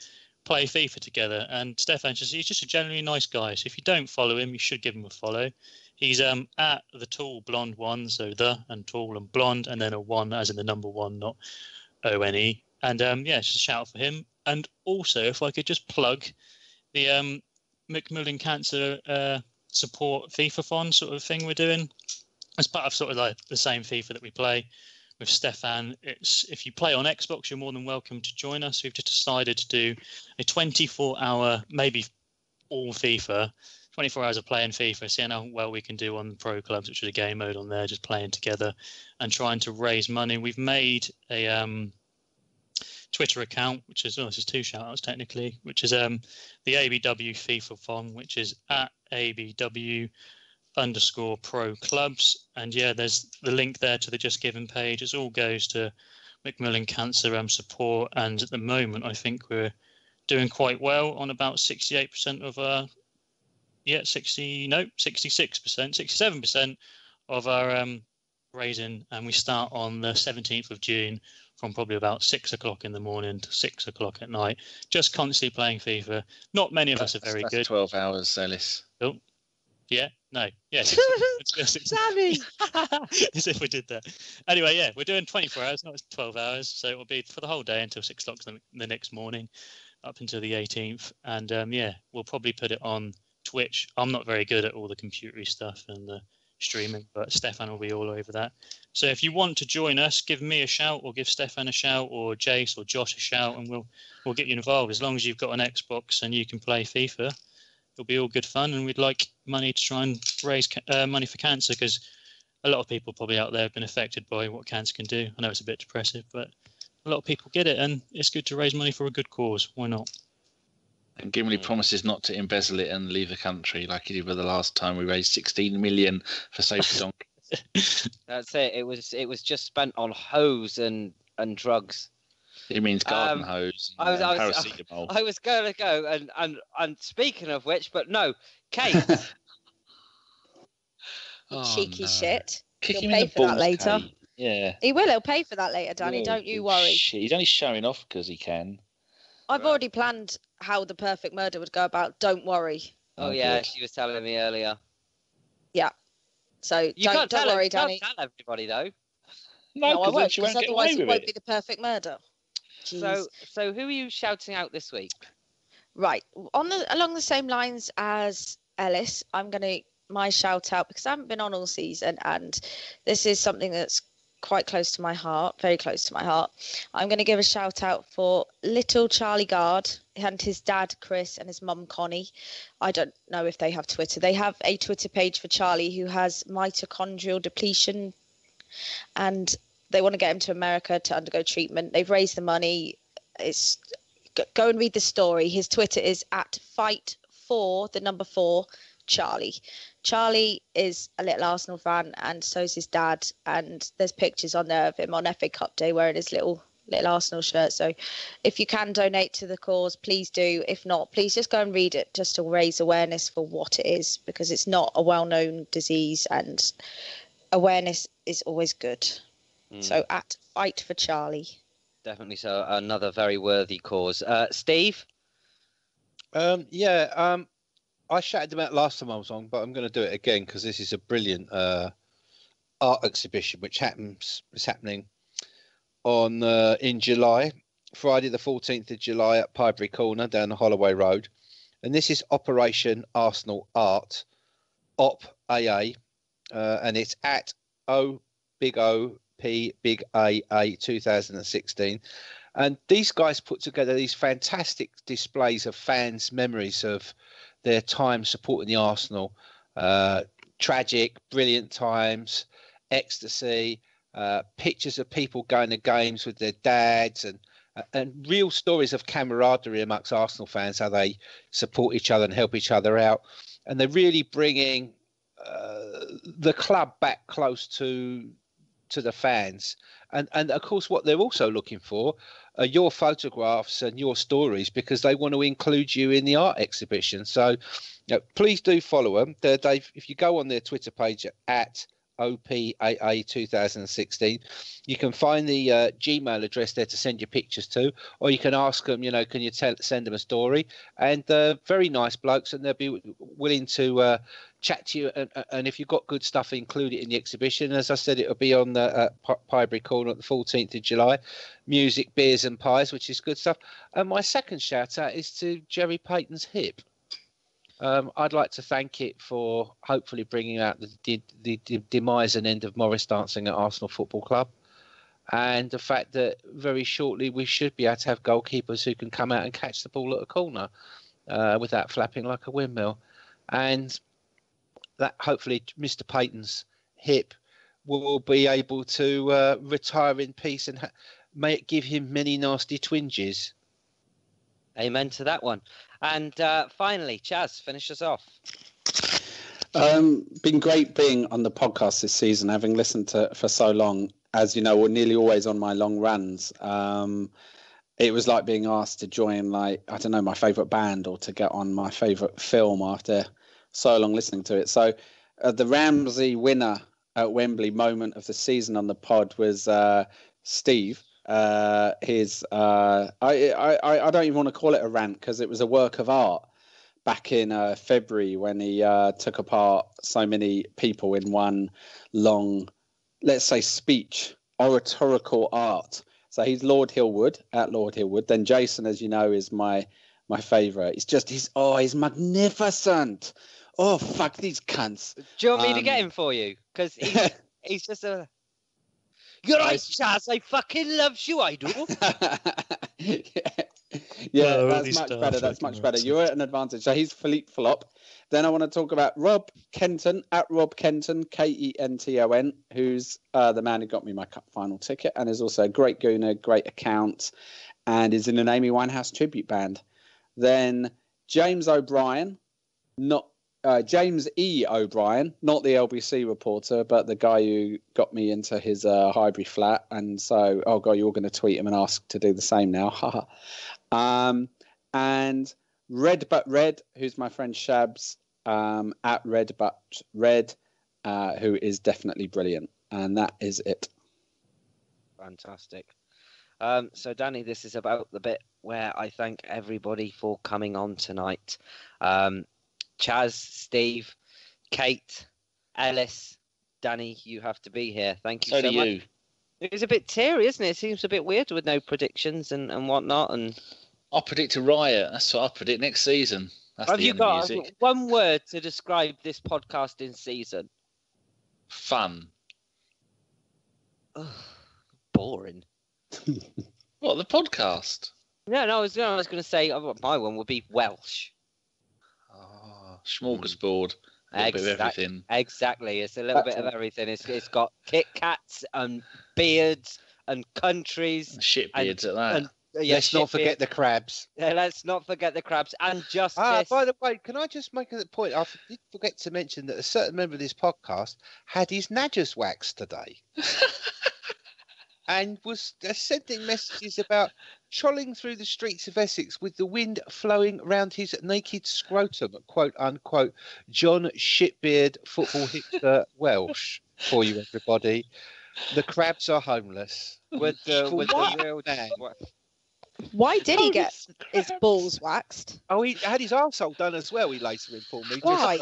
S5: play FIFA together. And Stefan, he's just a genuinely nice guy. So if you don't follow him, you should give him a follow. He's at the tall blonde one, so the and tall and blonde, and then a 1 as in the number 1, not ONE. And just a shout out for him. And also, if I could just plug the Macmillan Cancer support FIFA-thon sort of thing we're doing. As part of sort of like the same FIFA that we play with Stefan. It's, if you play on Xbox, you're more than welcome to join us. We've just decided to do a 24-hour, maybe all FIFA, 24 hours of playing FIFA, seeing how well we can do on Pro Clubs, which is a game mode on there, just playing together and trying to raise money. We've made a Twitter account, which is this is 2 shout-outs technically, which is the ABW FIFA Fong, which is at ABW_pro clubs. And yeah, there's the link there to the Just Giving page. It all goes to Macmillan Cancer support, and at the moment I think we're doing quite well on about 68% of our 67% of our raising, and we start on the 17th of June from probably about 6 o'clock in the morning to 6 o'clock at night, just constantly playing FIFA. Not many of us are very good.
S2: 12 hours, Ellis.
S5: Oh, yeah, no, yeah.
S1: Sammy!
S5: As if we did that. Anyway, yeah, we're doing 24 hours, not 12 hours, so it will be for the whole day until 6 o'clock the next morning, up until the 18th, and yeah, we'll probably put it on Twitch. I'm not very good at all the computery stuff and the streaming, but Stefan will be all over that. So if you want to join us, give me a shout, or give Stefan a shout, or Jace or Josh a shout, and we'll get you involved. As long as you've got an Xbox and you can play FIFA, it'll be all good fun. And we'd like money to try and raise money for cancer, because a lot of people probably out there have been affected by what cancer can do. I know it's a bit depressive, but a lot of people get it, and it's good to raise money for a good cause. Why not?
S2: And Gimli promises not to embezzle it and leave the country like he did with the last time we raised 16 million for Save the Donkey.
S1: That's it. It was just spent on hose and drugs.
S2: It means garden hose and paracetamol.
S1: I was going to go, and speaking of which, but no, Kate.
S4: Cheeky shit.
S2: Kick
S4: He'll
S2: him
S4: pay
S2: in the
S4: for that
S2: balls,
S4: later.
S2: Kate. Yeah.
S4: He will. He'll pay for that later, Danny. Don't you worry.
S2: Shit. He's only showing off because he can.
S4: I've already planned how the perfect murder would go about. Don't worry.
S1: Oh yeah, she was telling me earlier.
S4: Yeah. So don't worry, Danny.
S1: You can't tell everybody though.
S4: No, I won't, because otherwise it won't
S2: it.
S4: be the perfect murder. Jeez.
S1: So who are you shouting out this week?
S4: Right, along the same lines as Ellis, I'm gonna my shout out, because I haven't been on all season, and this is something that's quite close to my heart, very close to my heart. I'm going to give a shout out for little Charlie Gard and his dad Chris and his mum Connie. I don't know if they have Twitter. They have a Twitter page for Charlie who has mitochondrial depletion, and they want to get him to America to undergo treatment. They've raised the money. Go and read the story. His Twitter is at fight4 Charlie. Charlie is a little Arsenal fan, and so's his dad, and there's pictures on there of him on FA Cup Day wearing his little Arsenal shirt. So if you can donate to the cause, please do. If not, please just go and read it, just to raise awareness for what it is, because it's not a well-known disease, and awareness is always good. So at Fight for Charlie.
S1: Definitely so. Another very worthy cause. Steve?
S3: I shouted about last time I was on, but I'm going to do it again because this is a brilliant art exhibition which is happening on in July, Friday the 14th of July at Pybury Corner down the Holloway Road, and this is Operation Arsenal Art, OP-AA, and it's at OPAA 2016. And these guys put together these fantastic displays of fans' memories of their time supporting the Arsenal. Tragic, brilliant times, ecstasy, pictures of people going to games with their dads, and real stories of camaraderie amongst Arsenal fans, how they support each other and help each other out. And they're really bringing the club back close to the fans. And of course, what they're also looking for are your photographs and your stories, because they want to include you in the art exhibition. So please do follow them. If you go on their Twitter page at OPAA 2016, you can find the Gmail address there to send your pictures to, or you can ask them, can you send them a story? And very nice blokes, and they'll be willing to chat to you. And if you've got good stuff, include it in the exhibition. As I said, it'll be on the Pybury Corner on the 14th of July. Music, beers and pies, which is good stuff. And my second shout out is to Jerry Payton's hip. I'd like to thank it for hopefully bringing out the demise and end of Morris dancing at Arsenal Football Club, and the fact that very shortly we should be able to have goalkeepers who can come out and catch the ball at a corner without flapping like a windmill. And that hopefully Mr. Payton's hip will be able to retire in peace may it give him many nasty twinges.
S1: Amen to that one. And finally, Chaz, finish us off.
S6: Been great being on the podcast this season, having listened to it for so long. As you know, we're nearly always on my long runs. It was like being asked to join, like, I don't know, my favourite band or to get on my favourite film after so long listening to it. So the Ramsey winner at Wembley moment of the season on the pod was Steve. I don't even want to call it a rant because it was a work of art back in February when he took apart so many people in one long, let's say, speech, oratorical art. So he's Lord Hillwood, at Lord Hillwood. Then Jason, as you know, is my favourite. It's just he's magnificent. Oh, fuck these cunts.
S1: Do you want me to get him for you? Because he's just a... You're right, Chaz. I fucking loves you, I do.
S6: Yeah, that's much better. That's much better. You're at an advantage. So he's Philippe Flop. Then I want to talk about Rob Kenton, at Rob Kenton, Kenton, who's the man who got me my cup final ticket and is also a great gooner, great account, and is in an Amy Winehouse tribute band. Then James O'Brien, not James E. O'Brien, not the LBC reporter, but the guy who got me into his Highbury flat. And so, oh God, you're going to tweet him and ask to do the same now. And Red But Red, who's my friend Shabs, at Red But Red, who is definitely brilliant. And that is it.
S1: Fantastic. So, Danny, this is about the bit where I thank everybody for coming on tonight. Chaz, Steve, Kate, Ellis, Danny, you have to be here. Thank you so much. It was a bit teary, isn't it? It seems a bit weird with no predictions and whatnot. And
S2: I'll predict a riot. That's what I'll predict next season. That's
S1: have
S2: the
S1: you
S2: end of
S1: got
S2: music.
S1: one word to describe this podcasting season?
S2: Fun.
S1: Ugh, boring.
S2: What, the podcast?
S1: No, I was going to say my one would be Welsh.
S2: Smorgasbord. A bit of everything.
S1: Exactly. It's a little bit of everything. It's got Kit Kats and beards and countries.
S2: Shit beards at that.
S3: Let's not forget the crabs.
S1: Yeah, let's not forget the crabs and justice.
S3: By the way, can I just make a point? I did forget to mention that a certain member of this podcast had his nadgers waxed today. And was sending messages about trolling through the streets of Essex with the wind flowing round his naked scrotum, quote unquote, John Shitbeard, football hipster Welsh, for you everybody. The crabs are homeless.
S1: With the real man.
S4: Why did he get his balls waxed?
S3: Oh, he had his arsehole done as well, he later informed me.
S4: Why?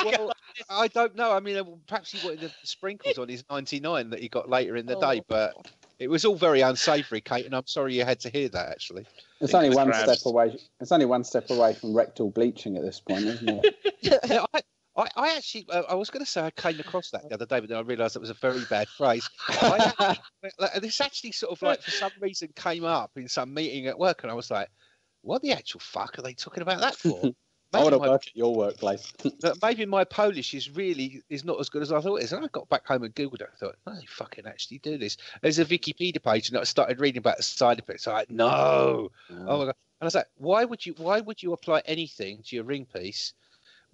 S3: Well, I don't know. I mean, perhaps he wanted the sprinkles on his 99 that he got later in the day, but it was all very unsavoury, Kate, and I'm sorry you had to hear that, actually.
S6: It's only one step away. It's only one step away from rectal bleaching at this point, isn't it?
S3: I actually, I was going to say I came across that the other day, but then I realised it was a very bad phrase. This actually sort of like, for some reason, came up in some meeting at work, and I was like, what the actual fuck are they talking about that for?
S6: I want to work at your workplace.
S3: Maybe my Polish is not as good as I thought it is. And I got back home and Googled it. I thought, oh, they fucking actually do this. There's a Wikipedia page, and I started reading about the side effects. I'm like, no. Oh my God. And I was like, why would you apply anything to your ring piece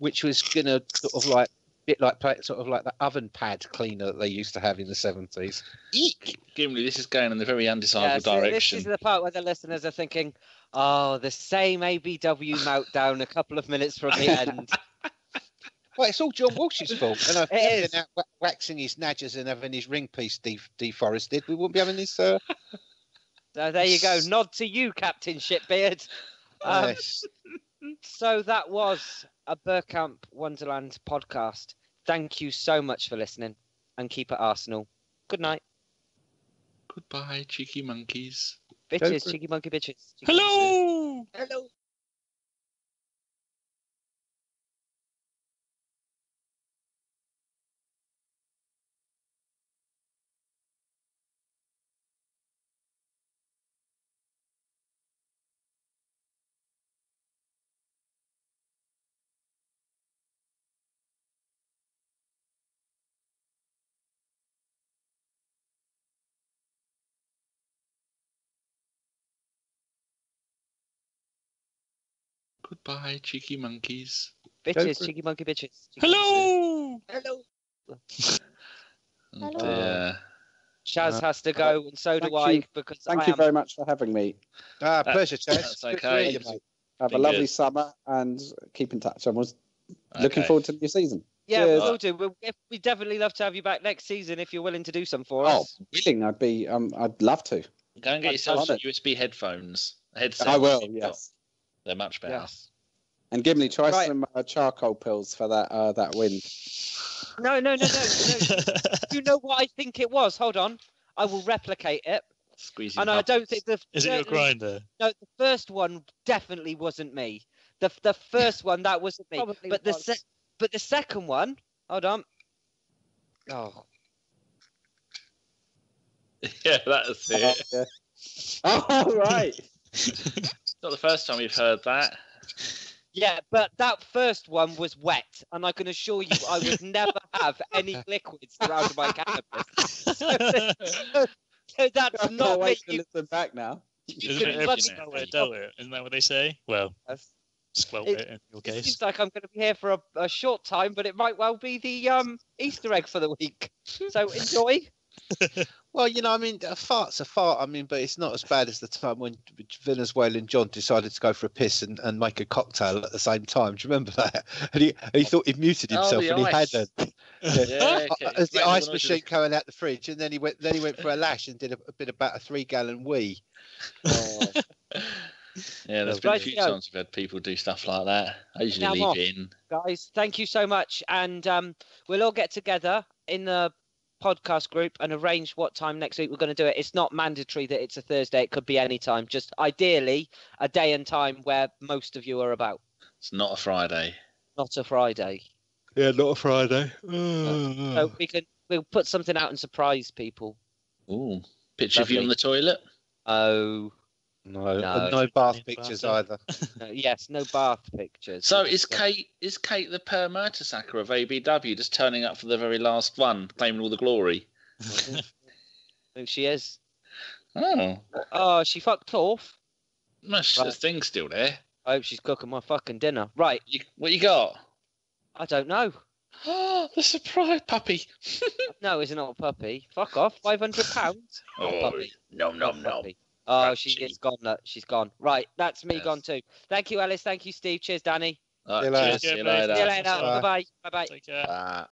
S3: which was gonna sort of like bit like sort of like the oven pad cleaner that they used to have in the 70s.
S2: Eek! Gimli, this is going in a very undesirable direction.
S1: This is the part where the listeners are thinking, oh, the same ABW meltdown a couple of minutes from the end.
S3: Well, it's all John Walsh's fault. And if he'd been waxing his nadgers and having his ring piece deforested, we wouldn't be having this. So
S1: there you go. Nod to you, Captain Shitbeard.
S3: Yes.
S1: So that was a Bergkamp Wonderland podcast. Thank you so much for listening, and keep it Arsenal. Good night.
S2: Goodbye, cheeky monkeys.
S1: Bitches, cheeky monkey bitches.
S5: Hello!
S1: Hello.
S2: Goodbye, cheeky monkeys.
S1: Bitches, cheeky monkey bitches. Cheeky
S5: Hello.
S1: Hello.
S2: And,
S4: Hello.
S1: Chaz has to go, and so do
S6: Thank
S1: I,
S6: you.
S1: because
S6: Thank
S1: I
S6: you
S1: am.
S6: very much for having me.
S3: Pleasure, Chaz.
S2: That's
S3: Good to
S2: okay.
S3: meet you, mate.
S6: Have a
S2: Been
S6: lovely
S2: good.
S6: summer and keep in touch. I was looking
S2: Okay.
S6: forward to the new season.
S1: Yeah,
S6: Cheers.
S1: we will do. We definitely love to have you back next season if you're willing to do some for
S6: Oh,
S1: us.
S6: willing. I'd love to.
S2: Go and get yourself some
S6: Fantastic.
S2: USB headphones. Headset.
S6: I will.
S2: you've got.
S6: Yes.
S2: They're much better.
S1: Yes.
S6: And Gimli, try
S1: Right.
S6: some charcoal pills for that win.
S1: No. You know what I think it was? Hold on. I will replicate it.
S2: Squeezing.
S1: And I don't think the
S5: Is it your grinder?
S1: No, the first one definitely wasn't me. The first one that wasn't me.
S4: Probably
S1: but
S4: was.
S1: the second one. Hold on. Oh.
S2: Yeah, that's it.
S6: Yeah. Oh, right.
S2: It's not the first time we've heard that.
S1: Yeah, but that first one was wet, and I can assure you I would never have any liquids around my cannabis. So that's
S6: I
S1: not
S6: can't
S1: me.
S6: wait to listen back now.
S5: Isn't
S1: could
S5: it
S1: bloody-
S5: every dealt it? Isn't that what they say? Well, squelt
S1: It-
S5: it in your
S1: It
S5: case.
S1: seems like I'm going to be here for a short time, but it might well be the Easter egg for the week. So enjoy.
S3: Well, I mean, a fart's a fart. I mean, but it's not as bad as the time when Venezuelan John decided to go for a piss and make a cocktail at the same time. Do you remember that? And he thought he'd muted himself,
S2: the
S3: and he
S2: ice.
S3: hadn't.
S2: Yeah, okay.
S3: As the
S2: Make all
S3: ice
S2: the
S3: machine
S2: noises.
S3: going out the fridge, and then he went for a lash and did a bit about a 3-gallon wee.
S6: Oh,
S2: Yeah, there's been
S1: Right,
S2: a few
S1: yeah.
S2: times we've had people do stuff like that. I usually
S1: Now I'm
S2: leave
S1: off.
S2: it in.
S1: Guys, thank you so much. And we'll all get together in the podcast group and arrange what time next week we're going to do it. It's not mandatory that it's a Thursday. It could be any time. Just ideally a day and time where most of you are about.
S2: It's not a Friday.
S1: Not a Friday.
S3: Yeah, not a Friday.
S1: So we'll put something out and surprise people.
S2: Ooh, picture of you
S1: Lovely.
S2: on the toilet.
S1: Oh,
S3: No,
S1: No.
S3: no bath
S5: No
S3: pictures
S5: bath.
S3: either.
S1: yes, no bath pictures.
S2: So is Kate the Per Mertesacker of ABW just turning up for the very last one, claiming all the glory?
S1: I think she is.
S2: Oh,
S1: Oh, she fucked off.
S2: the thing's still there.
S1: I hope she's cooking my fucking dinner. Right,
S2: What you got?
S1: I don't know.
S2: Oh, the surprise puppy.
S1: No, it's not a puppy. Fuck off. £500.
S2: Oh,
S1: puppy.
S2: no.
S1: Puppy. Oh,
S2: Crunchy.
S1: she's gone. She's gone. Right, that's me
S2: Yes.
S1: gone too. Thank you, Ellis. Thank you, Steve. Cheers, Danny.
S2: Right,
S3: See you later.
S2: cheers, see you
S5: See you
S2: later.
S1: See you later.
S3: Bye.
S1: Bye-bye. Bye-bye.
S5: Take care.
S2: Bye.